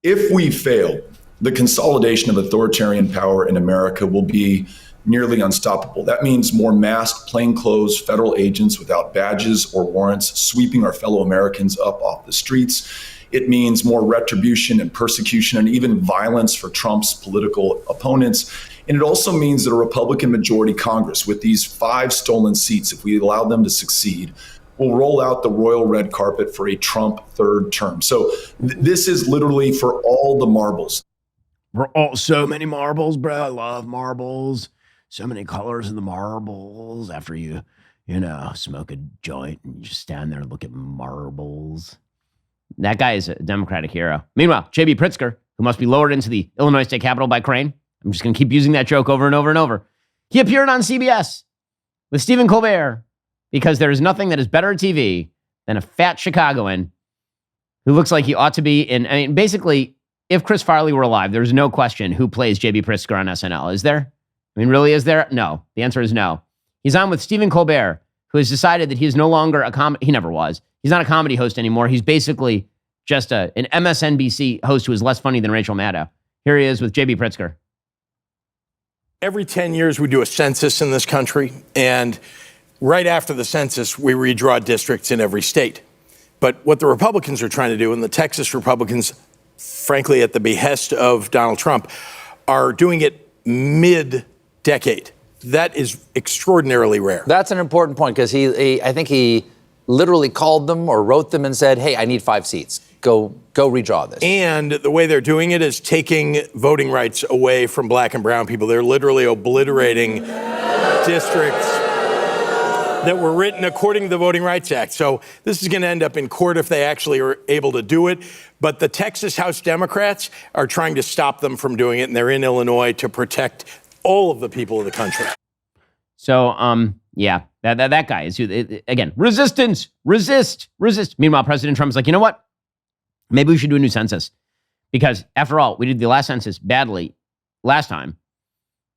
If we fail, the consolidation of authoritarian power in America will be nearly unstoppable. That means more masked, plainclothes federal agents without badges or warrants sweeping our fellow Americans up off the streets. It means more retribution and persecution and even violence for Trump's political opponents. And it also means that a Republican majority Congress with these 5 stolen seats, if we allow them to succeed, will roll out the royal red carpet for a Trump third term. So this is literally for all the marbles. So many marbles, bro. I love marbles. So many colors in the marbles after you know, smoke a joint and you just stand there and look at marbles. That guy is a Democratic hero. Meanwhile, J.B. Pritzker, who must be lowered into the Illinois State Capitol by crane. I'm just going to keep using that joke over and over and over. He appeared on CBS with Stephen Colbert because there is nothing that is better TV than a fat Chicagoan who looks like he ought to be in. I mean, basically, if Chris Farley were alive, there's no question who plays J.B. Pritzker on SNL. Is there? I mean, really, is there? No. The answer is no. He's on with Stephen Colbert, who has decided that he is no longer a comedy. He never was. He's not a comedy host anymore. He's basically just an MSNBC host who is less funny than Rachel Maddow. Here he is with J.B. Pritzker. Every 10 years, we do a census in this country. And right after the census, we redraw districts in every state. But what the Republicans are trying to do, and the Texas Republicans, frankly, at the behest of Donald Trump, are doing it mid-decade. That is extraordinarily rare. That's an important point because I think he literally called them or wrote them and said, hey, I need 5 seats. Go redraw this. And the way they're doing it is taking voting rights away from black and brown people. They're literally obliterating districts that were written according to the Voting Rights Act. So this is going to end up in court if they actually are able to do it. But the Texas House Democrats are trying to stop them from doing it, and they're in Illinois to protect all of the people of the country. So, yeah, that guy is, again, resistance, resist. Meanwhile, President Trump is like, you know what? Maybe we should do a new census. Because after all, we did the last census badly last time.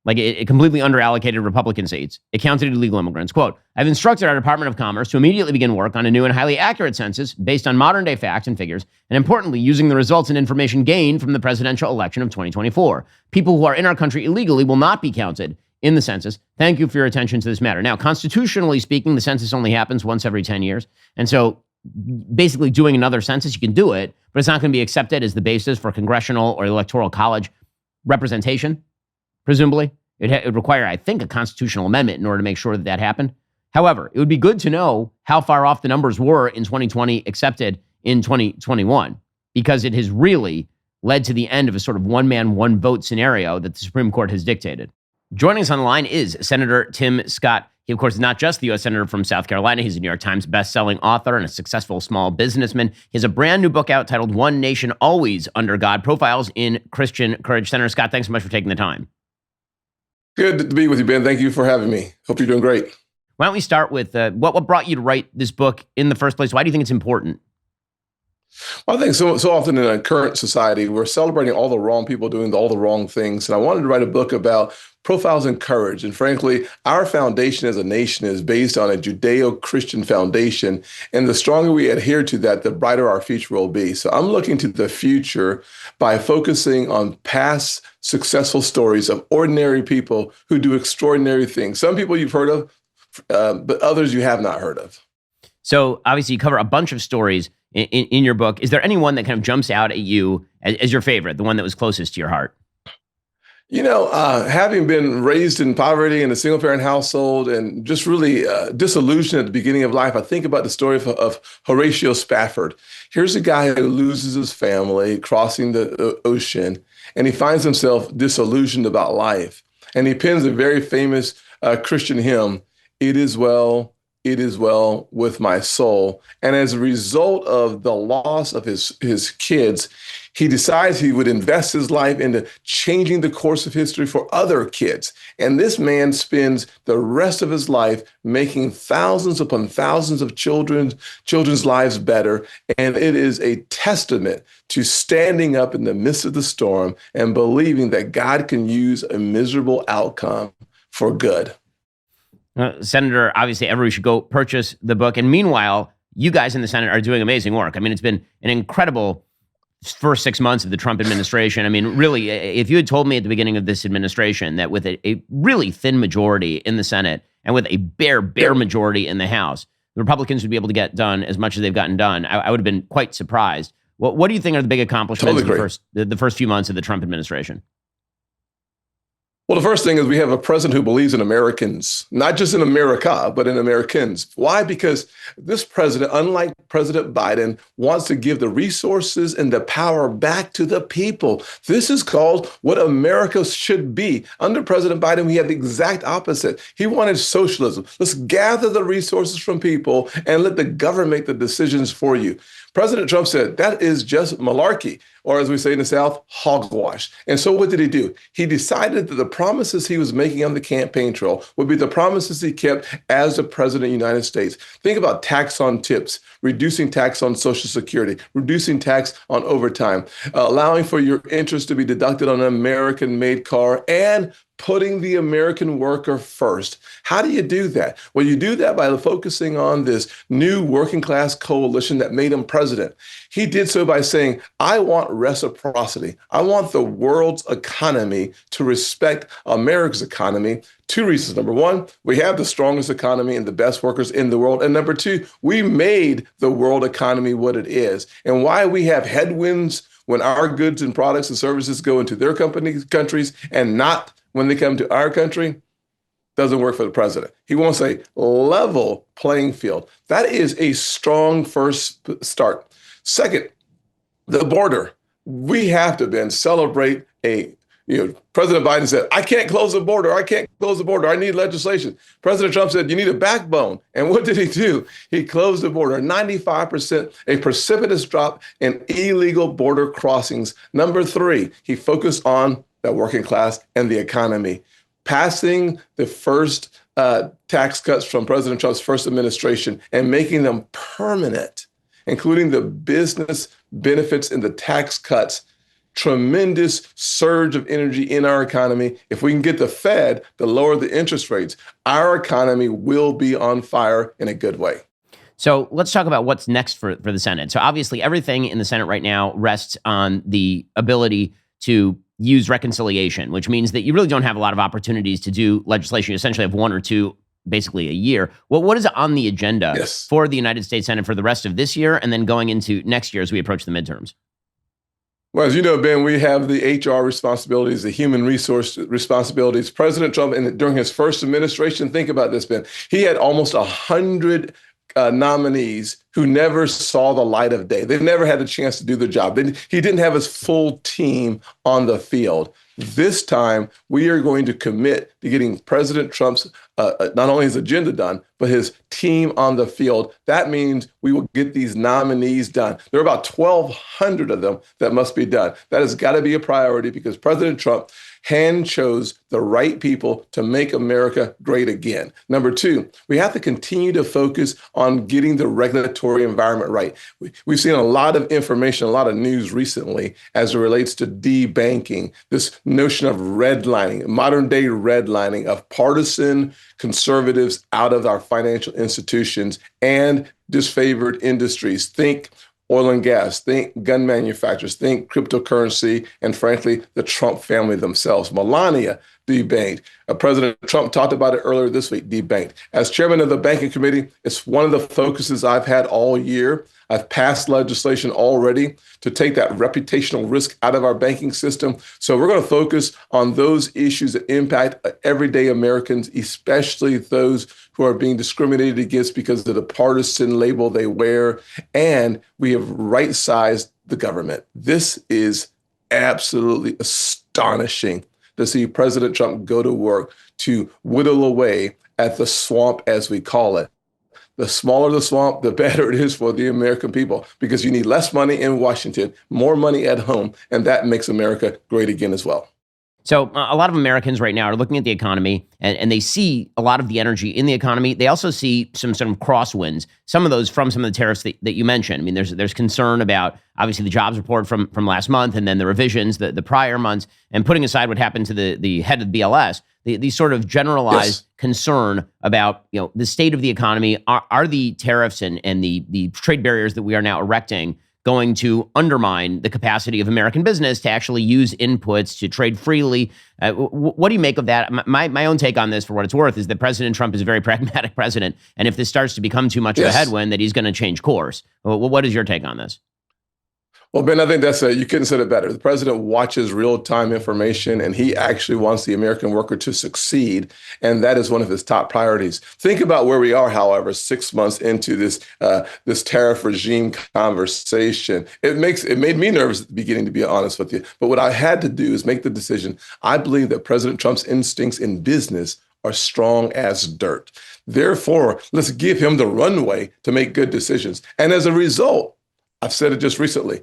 Like it completely underallocated Republican seats. It counted illegal immigrants. Quote, I've instructed our Department of Commerce to immediately begin work on a new and highly accurate census based on modern day facts and figures, and importantly, using the results and information gained from the presidential election of 2024. People who are in our country illegally will not be counted in the census. Thank you for your attention to this matter. Now, constitutionally speaking, the census only happens once every 10 years. And so basically doing another census, you can do it, but it's not going to be accepted as the basis for congressional or electoral college representation, presumably. It would require, I think, a constitutional amendment in order to make sure that happened. However, it would be good to know how far off the numbers were in 2020 accepted in 2021, because it has really led to the end of a sort of one-man, one-vote scenario that the Supreme Court has dictated. Joining us on the line is Senator Tim Scott. He, of course, is not just the U.S. Senator from South Carolina. He's a New York Times best-selling author and a successful small businessman. He has a brand new book out titled One Nation Always Under God, Profiles in Christian Courage. Senator Scott, thanks so much for taking the time. Good to be with you, Ben. Thank you for having me. Hope you're doing great. Why don't we start with what brought you to write this book in the first place? Why do you think it's important? Well, I think so often in a current society, we're celebrating all the wrong people doing all the wrong things. And I wanted to write a book about profiles in courage. And frankly, our foundation as a nation is based on a Judeo-Christian foundation. And the stronger we adhere to that, the brighter our future will be. So I'm looking to the future by focusing on past successful stories of ordinary people who do extraordinary things. Some people you've heard of, but others you have not heard of. So obviously you cover a bunch of stories in your book. Is there anyone that kind of jumps out at you as your favorite, the one that was closest to your heart? You know, having been raised in poverty in a single-parent household and just really disillusioned at the beginning of life, I think about the story of Horatio Spafford. Here's a guy who loses his family crossing the ocean, and he finds himself disillusioned about life. And he pens a very famous Christian hymn, "It is well, it is well with my soul. And as a result of the loss of his kids, he decides he would invest his life into changing the course of history for other kids. And this man spends the rest of his life making thousands upon thousands of children's lives better. And it is a testament to standing up in the midst of the storm and believing that God can use a miserable outcome for good. Senator, obviously everybody should go purchase the book. And meanwhile, you guys in the Senate are doing amazing work. I mean, it's been an incredible first 6 months of the Trump administration. I mean, really, if you had told me at the beginning of this administration that with a really thin majority in the Senate and with a bare majority in the House, the Republicans would be able to get done as much as they've gotten done, I would have been quite surprised. What do you think are the big accomplishments in the first few months of the Trump administration? Well, the first thing is we have a president who believes in Americans, not just in America, but in Americans. Why? Because this president, unlike President Biden, wants to give the resources and the power back to the people. This is called what America should be. Under President Biden, we had the exact opposite. He wanted socialism. Let's gather the resources from people and let the government make the decisions for you. President Trump said that is just malarkey, or as we say in the South, hogwash. And so what did he do? He decided that the promises he was making on the campaign trail would be the promises he kept as the president of the United States. Think about tax on tips, reducing tax on Social Security, reducing tax on overtime, allowing for your interest to be deducted on an American-made car, and putting the American worker first. How do you do that? Well, you do that by focusing on this new working class coalition that made him president. He did so by saying, I want reciprocity. I want the world's economy to respect America's economy. Two reasons. Number one, we have the strongest economy and the best workers in the world. And number two, we made the world economy what it is. And why we have headwinds when our goods and products and services go into their countries and not when they come to our country, doesn't work for the president. He wants a level playing field. That is a strong first start. Second, the border. We have to then celebrate President Biden said, I can't close the border. I can't close the border. I need legislation. President Trump said, you need a backbone. And what did he do? He closed the border. 95%, a precipitous drop in illegal border crossings. Number three, he focused on the working class and the economy, passing the first tax cuts from President Trump's first administration and making them permanent, including the business benefits and the tax cuts. Tremendous surge of energy in our economy. If we can get the Fed to lower the interest rates, our economy will be on fire in a good way. So let's talk about what's next for the Senate. So obviously everything in the Senate right now rests on the ability to use reconciliation, which means that you really don't have a lot of opportunities to do legislation. You essentially have one or two basically a year. Well, what is on the agenda for the United States Senate for the rest of this year and then going into next year as we approach the midterms? Well, as you know, Ben, we have the HR responsibilities, the human resource responsibilities. President Trump, during his first administration, think about this, Ben, he had almost 100 nominees who never saw the light of day. They've never had a chance to do the job. He didn't have his full team on the field. This time, we are going to commit to getting President Trump's, not only his agenda done, but his team on the field. That means we will get these nominees done. There are about 1,200 of them that must be done. That has got to be a priority because President Trump hand chose the right people to make America great again. Number two, we have to continue to focus on getting the regulatory environment right. We've seen a lot of information, a lot of news recently as it relates to debanking, this notion of redlining, modern day redlining of partisan conservatives out of our financial institutions and disfavored industries. Think oil and gas, think gun manufacturers, think cryptocurrency, and frankly, the Trump family themselves. Melania debanked. President Trump talked about it earlier this week, debanked. As chairman of the banking committee, it's one of the focuses I've had all year. I've passed legislation already to take that reputational risk out of our banking system. So we're going to focus on those issues that impact everyday Americans, especially those who are being discriminated against because of the partisan label they wear. And we have right-sized the government. This is absolutely astonishing to see President Trump go to work to whittle away at the swamp, as we call it. the smaller the swamp, the better it is for the American people, because you need less money in Washington, more money at home, and that makes America great again as well. So a lot of Americans right now are looking at the economy and they see a lot of the energy in the economy. They also see some crosswinds, some of those from some of the tariffs that you mentioned. I mean, there's concern about obviously the jobs report from last month and then the revisions, the prior months, and putting aside what happened to the head of BLS, the sort of generalized concern about the state of the economy. Are the tariffs and the trade barriers that we are now erecting going to undermine the capacity of American business to actually use inputs to trade freely? What do you make of that? My own take on this, for what it's worth, is that President Trump is a very pragmatic president, and if this starts to become too much of a headwind, that he's going to change course. What is your take on this? Well, Ben, I think you couldn't say it better. The president watches real-time information, and he actually wants the American worker to succeed, and that is one of his top priorities. Think about where we are, however, 6 months into this tariff regime conversation. It made me nervous at the beginning, to be honest with you. But what I had to do is make the decision. I believe that President Trump's instincts in business are strong as dirt. Therefore, let's give him the runway to make good decisions. And as a result, I've said it just recently,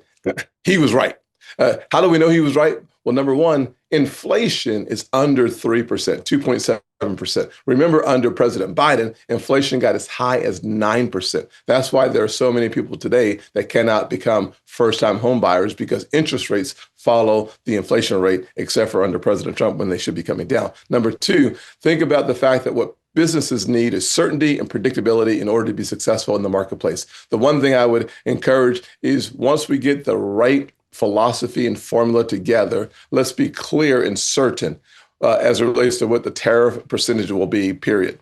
he was right. How do we know he was right? Well, number one, inflation is under 3%, 2.7%. Remember, under President Biden, inflation got as high as 9%. That's why there are so many people today that cannot become first-time home buyers, because interest rates follow the inflation rate, except for under President Trump, when they should be coming down. Number two, think about the fact that what businesses need is certainty and predictability in order to be successful in the marketplace. The one thing I would encourage is, once we get the right philosophy and formula together, let's be clear and certain as it relates to what the tariff percentage will be, period.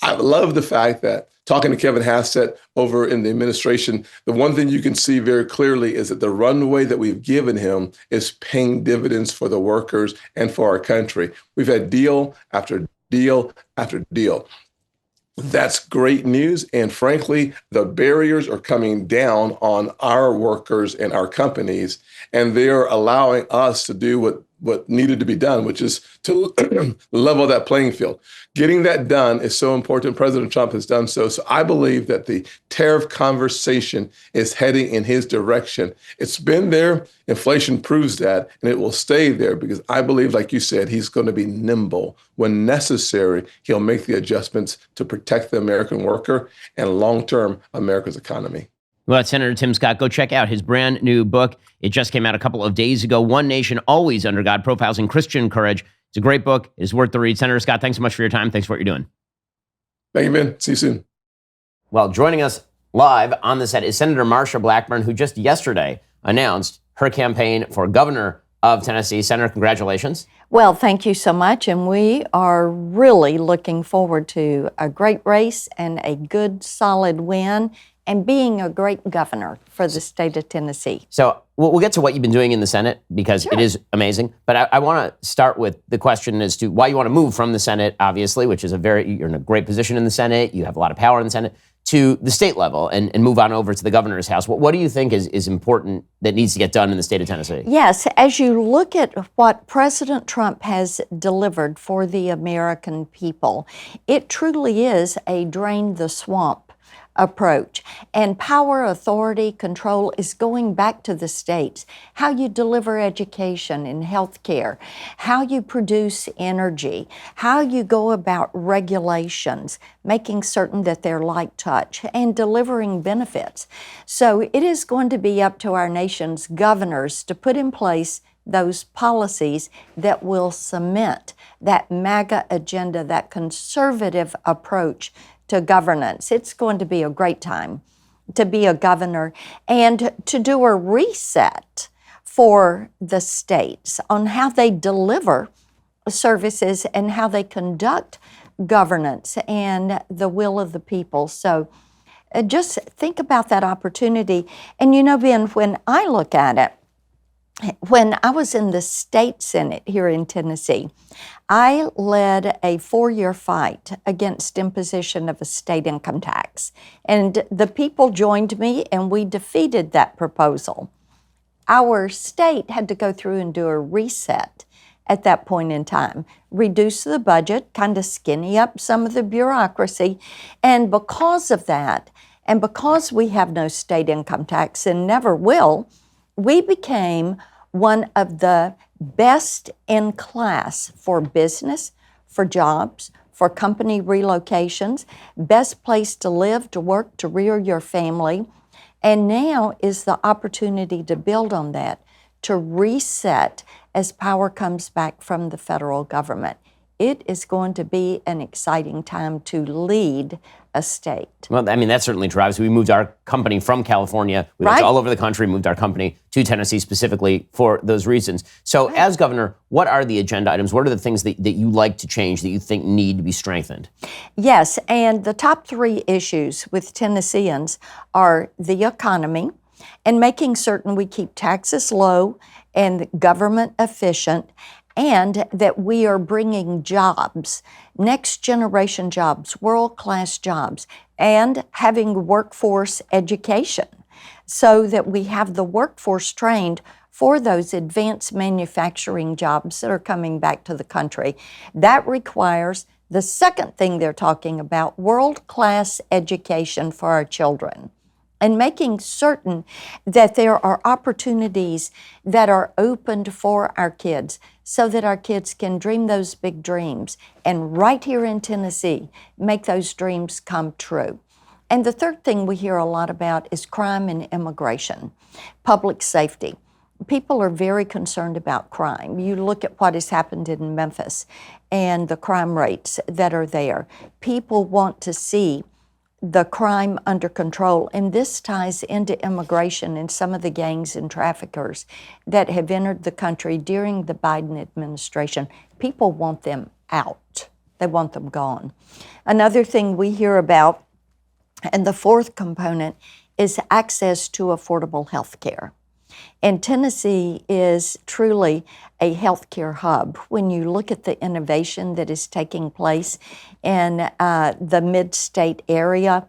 I love the fact that, talking to Kevin Hassett over in the administration, the one thing you can see very clearly is that the runway that we've given him is paying dividends for the workers and for our country. We've had deal after deal after deal. That's great news. And frankly, the barriers are coming down on our workers and our companies, and they're allowing us to do what needed to be done, which is to level that playing field. Getting that done is so important. President Trump has done so. So I believe that the tariff conversation is heading in his direction. It's been there. Inflation proves that, and it will stay there, because I believe, like you said, he's going to be nimble. When necessary, he'll make the adjustments to protect the American worker and long-term America's economy. Well, that's Senator Tim Scott. Go check out his brand new book. It just came out a couple of days ago. One Nation, Always Under God, Profiles in Christian Courage. It's a great book. It's worth the read. Senator Scott, thanks so much for your time. Thanks for what you're doing. Thank you, Ben. See you soon. Well, joining us live on the set is Senator Marsha Blackburn, who just yesterday announced her campaign for governor of Tennessee. Senator, congratulations. Well, thank you so much. And we are really looking forward to a great race and a good, solid win, and being a great governor for the state of Tennessee. So we'll get to what you've been doing in the Senate, because it is amazing. But I want to start with the question as to why you want to move from the Senate, obviously, which is you're in a great position in the Senate. You have a lot of power in the Senate, to the state level and move on over to the governor's house. What do you think is important that needs to get done in the state of Tennessee? Yes, as you look at what President Trump has delivered for the American people, it truly is a drain the swamp approach. And power, authority, control is going back to the states. How you deliver education and health care, how you produce energy, how you go about regulations, making certain that they're light touch, and delivering benefits. So it is going to be up to our nation's governors to put in place those policies that will cement that MAGA agenda, that conservative approach to governance. It's going to be a great time to be a governor and to do a reset for the states on how they deliver services and how they conduct governance and the will of the people. So just think about that opportunity. And you know, Ben, when I look at it, when I was in the state Senate here in Tennessee, I led a 4-year fight against imposition of a state income tax. And the people joined me and we defeated that proposal. Our state had to go through and do a reset at that point in time. Reduce the budget, kind of skinny up some of the bureaucracy. And because of that, and because we have no state income tax and never will, we became one of the best in class for business, for jobs, for company relocations, best place to live, to work, to rear your family. And now is the opportunity to build on that, to reset as power comes back from the federal government. It is going to be an exciting time to lead a state. Well, I mean, that's certainly true. Obviously, we moved our company from California. We went all over the country, moved our company to Tennessee specifically for those reasons. So as governor, what are the agenda items? What are the things that you like to change that you think need to be strengthened? Yes, and the top three issues with Tennesseans are the economy and making certain we keep taxes low and government efficient, and that we are bringing jobs, next generation jobs, world-class jobs, and having workforce education so that we have the workforce trained for those advanced manufacturing jobs that are coming back to the country. That requires the second thing they're talking about, world-class education for our children, and making certain that there are opportunities that are opened for our kids so that our kids can dream those big dreams and right here in Tennessee, make those dreams come true. And the third thing we hear a lot about is crime and immigration, public safety. People are very concerned about crime. You look at what has happened in Memphis and the crime rates that are there. People want to see the crime under control, and this ties into immigration and some of the gangs and traffickers that have entered the country during the Biden administration. People want them out. They want them gone. Another thing we hear about, and the fourth component, is access to affordable health care. And Tennessee is truly a healthcare hub. When you look at the innovation that is taking place in the mid-state area,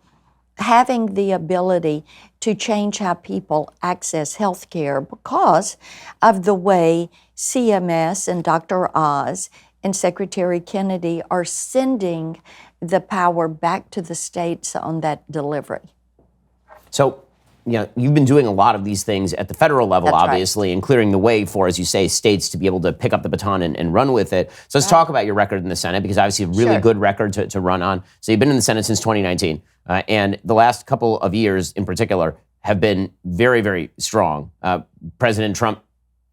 having the ability to change how people access healthcare because of the way CMS and Dr. Oz and Secretary Kennedy are sending the power back to the states on that delivery. So, you've been doing a lot of these things at the federal level, That's obviously, and clearing the way for, as you say, states to be able to pick up the baton and run with it. So let's talk about your record in the Senate, because obviously a really good record to run on. So you've been in the Senate since 2019, and the last couple of years in particular have been very, very strong. President Trump,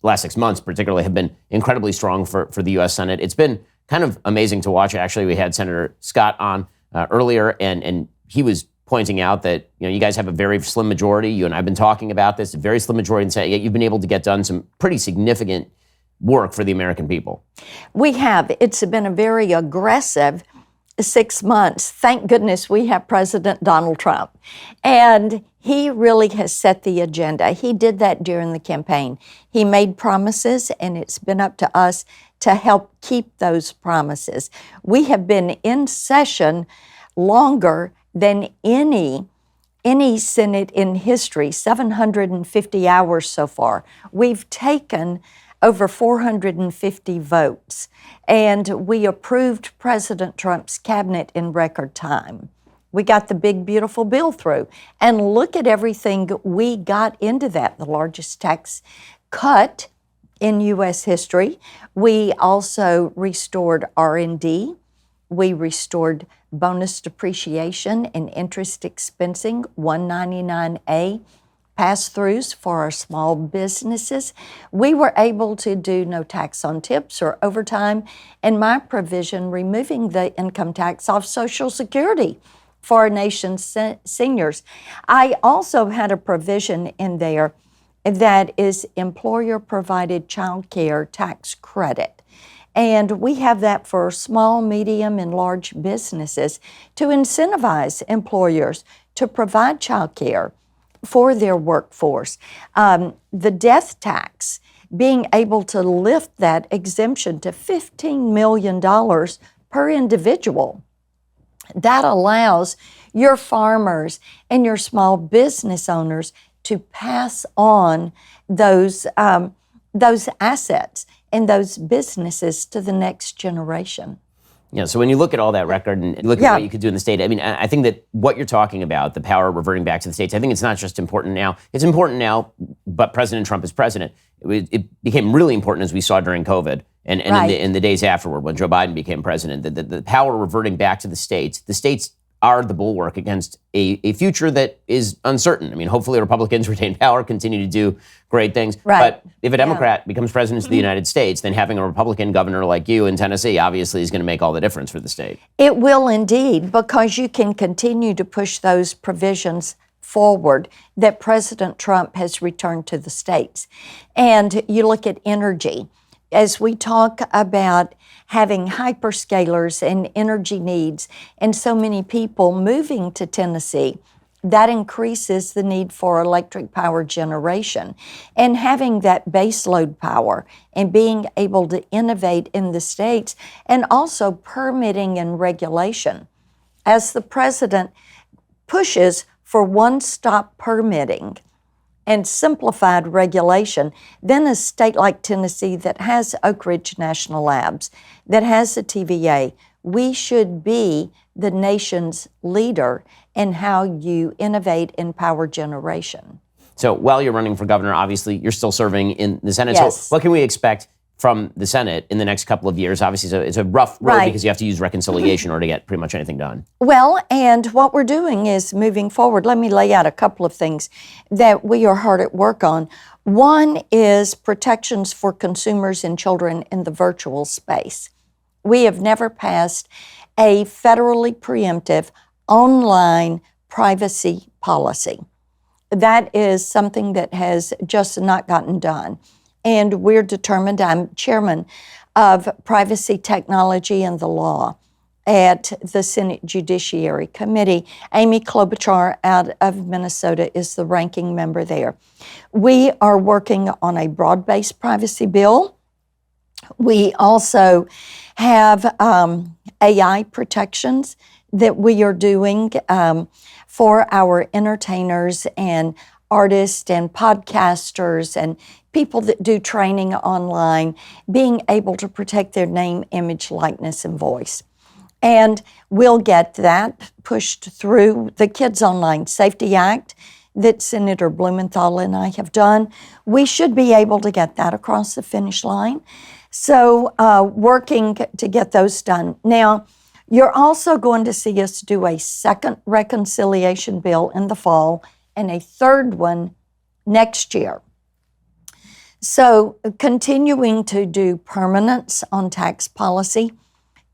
the last 6 months particularly, have been incredibly strong for the U.S. Senate. It's been kind of amazing to watch. Actually, we had Senator Scott on earlier, and he was pointing out that you guys have a very slim majority. You and I have been talking about this, a very slim majority in the Senate, yet you've been able to get done some pretty significant work for the American people. We have. It's been a very aggressive 6 months. Thank goodness we have President Donald Trump. And he really has set the agenda. He did that during the campaign. He made promises, and it's been up to us to help keep those promises. We have been in session longer than any Senate in history, 750 hours so far. We've taken over 450 votes, and we approved President Trump's cabinet in record time. We got the big, beautiful bill through. And look at everything we got into that, the largest tax cut in U.S. history. We also restored R&D. We restored bonus depreciation and interest expensing, 199A, pass-throughs for our small businesses. We were able to do no tax on tips or overtime, and my provision removing the income tax off Social Security for our nation's seniors. I also had a provision in there that is employer-provided child care tax credit. And we have that for small, medium, and large businesses to incentivize employers to provide child care for their workforce. The death tax, being able to lift that exemption to $15 million per individual. That allows your farmers and your small business owners to pass on those assets and those businesses to the next generation. Yeah, so when you look at all that record and look at what you could do in the state, I mean, I think that what you're talking about, the power reverting back to the states, I think it's not just important now. It's important now, but President Trump is president. It became really important as we saw during COVID and in the days afterward when Joe Biden became president. The power reverting back to the states are the bulwark against a future that is uncertain. I mean, hopefully Republicans retain power, continue to do great things. Right. But if a Democrat becomes president of the United States, then having a Republican governor like you in Tennessee obviously is going to make all the difference for the state. It will indeed, because you can continue to push those provisions forward that President Trump has returned to the states. And you look at energy. As we talk about having hyperscalers and energy needs and so many people moving to Tennessee, that increases the need for electric power generation. And having that baseload power and being able to innovate in the states, and also permitting and regulation. As the president pushes for one-stop permitting and simplified regulation, then a state like Tennessee that has Oak Ridge National Labs, that has the TVA, we should be the nation's leader in how you innovate in power generation. So while you're running for governor, obviously you're still serving in the Senate. Yes. So what can we expect from the Senate in the next couple of years? Obviously, it's a rough road because you have to use reconciliation in order to get pretty much anything done. Well, and what we're doing is moving forward. Let me lay out a couple of things that we are hard at work on. One is protections for consumers and children in the virtual space. We have never passed a federally preemptive online privacy policy. That is something that has just not gotten done. And we're determined. I'm chairman of Privacy, Technology, and the Law at the Senate Judiciary Committee. Amy Klobuchar out of Minnesota is the ranking member there. We are working on a broad-based privacy bill. We also have AI protections that we are doing for our entertainers and artists and podcasters and people that do training online, being able to protect their name, image, likeness, and voice. And we'll get that pushed through the Kids Online Safety Act that Senator Blumenthal and I have done. We should be able to get that across the finish line. So working to get those done. Now, you're also going to see us do a second reconciliation bill in the fall and a third one next year. So continuing to do permanence on tax policy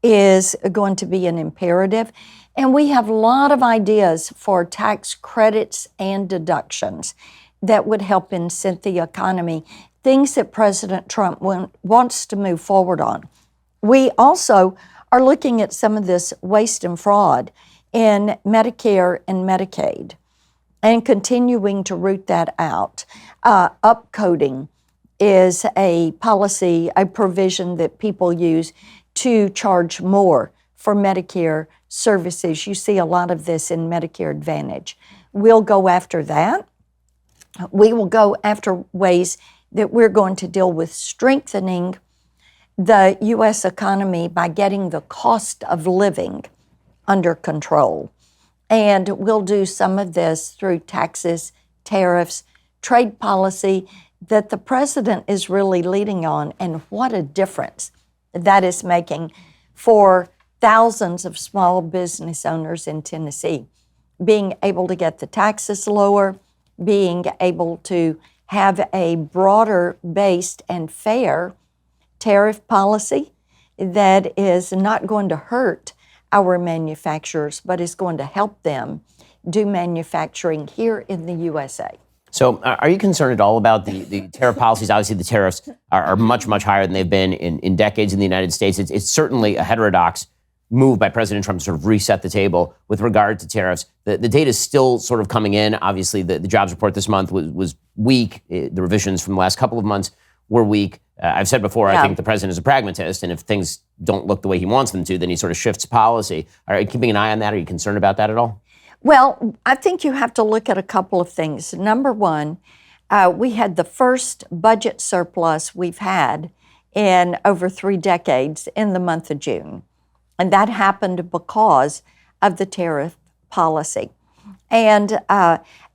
is going to be an imperative. And we have a lot of ideas for tax credits and deductions that would help incent the economy, things that President Trump wants to move forward on. We also are looking at some of this waste and fraud in Medicare and Medicaid and continuing to root that out. Upcoding is a policy, a provision that people use to charge more for Medicare services. You see a lot of this in Medicare Advantage. We'll go after that. We will go after ways that we're going to deal with strengthening the U.S. economy by getting the cost of living under control. And we'll do some of this through taxes, tariffs, trade policy that the president is really leading on, and what a difference that is making for thousands of small business owners in Tennessee. Being able to get the taxes lower, being able to have a broader based and fair tariff policy that is not going to hurt our manufacturers, but is going to help them do manufacturing here in the USA. So are you concerned at all about the tariff policies? Obviously, the tariffs are much, much higher than they've been in decades in the United States. It's certainly a heterodox move by President Trump to sort of reset the table with regard to tariffs. The data is still sort of coming in. Obviously, the jobs report this month was weak. The revisions from the last couple of months were weak. I've said before, I think the president is a pragmatist, and if things don't look the way he wants them to, then he sort of shifts policy. Are you keeping an eye on that? Are you concerned about that at all? Well, I think you have to look at a couple of things. Number one, we had the first budget surplus we've had in over 3 decades in the month of June. And that happened because of the tariff policy. And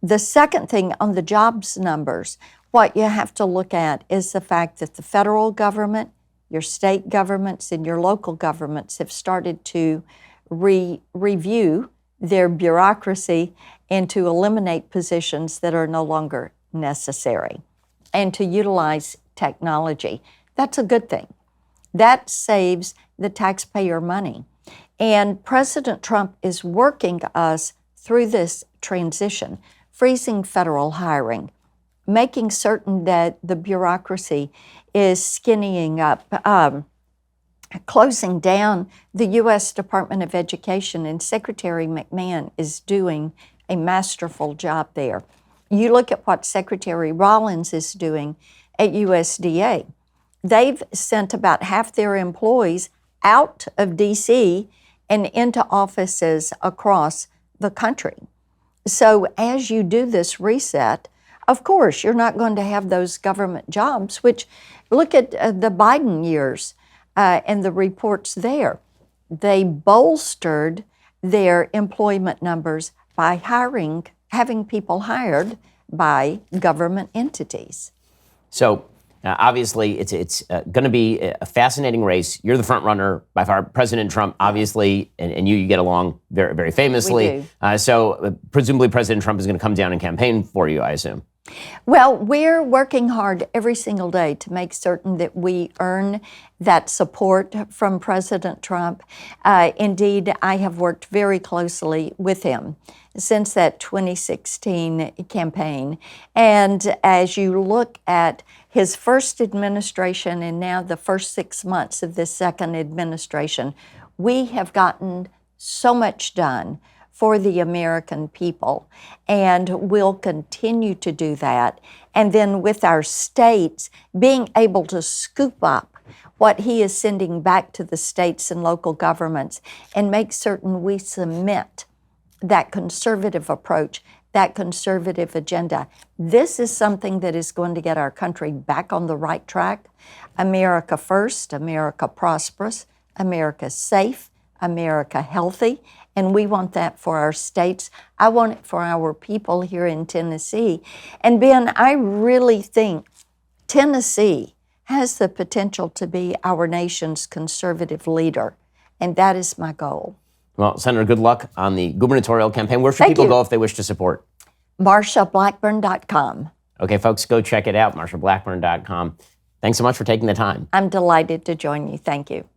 the second thing on the jobs numbers, what you have to look at is the fact that the federal government, your state governments, and your local governments have started to review their bureaucracy and to eliminate positions that are no longer necessary and to utilize technology. That's a good thing. That saves the taxpayer money. And President Trump is working us through this transition, freezing federal hiring, making certain that the bureaucracy is skinnying up, closing down the U.S. Department of Education, and Secretary McMahon is doing a masterful job there. You look at what Secretary Rollins is doing at USDA. They've sent about half their employees out of D.C. and into offices across the country. So as you do this reset, of course, you're not going to have those government jobs, which look at the Biden years and the reports there. They bolstered their employment numbers by having people hired by government entities. So obviously, it's going to be a fascinating race. You're the front runner by far. President Trump, obviously, and you get along very, very famously. We do. So presumably President Trump is going to come down and campaign for you, I assume. Well, we're working hard every single day to make certain that we earn that support from President Trump. Indeed, I have worked very closely with him since that 2016 campaign. And as you look at his first administration and now the first 6 months of this second administration, we have gotten so much done for the American people, and we'll continue to do that. And then with our states, being able to scoop up what he is sending back to the states and local governments and make certain we submit that conservative approach, that conservative agenda. This is something that is going to get our country back on the right track. America first, America prosperous, America safe, America healthy, and we want that for our states. I want it for our people here in Tennessee. And Ben, I really think Tennessee has the potential to be our nation's conservative leader, and that is my goal. Well, Senator, good luck on the gubernatorial campaign. Where should people go if they wish to support? MarshaBlackburn.com. Okay, folks, go check it out, MarshaBlackburn.com. Thanks so much for taking the time. I'm delighted to join you. Thank you.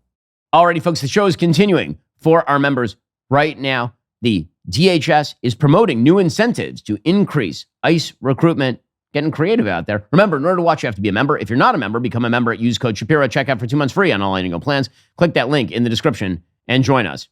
Alrighty, folks, the show is continuing for our members. Right now, the DHS is promoting new incentives to increase ICE recruitment, getting creative out there. Remember, in order to watch, you have to be a member. If you're not a member, become a member. Use code Shapiro. Check out for 2 months free on all annual plans. Click that link in the description and join us.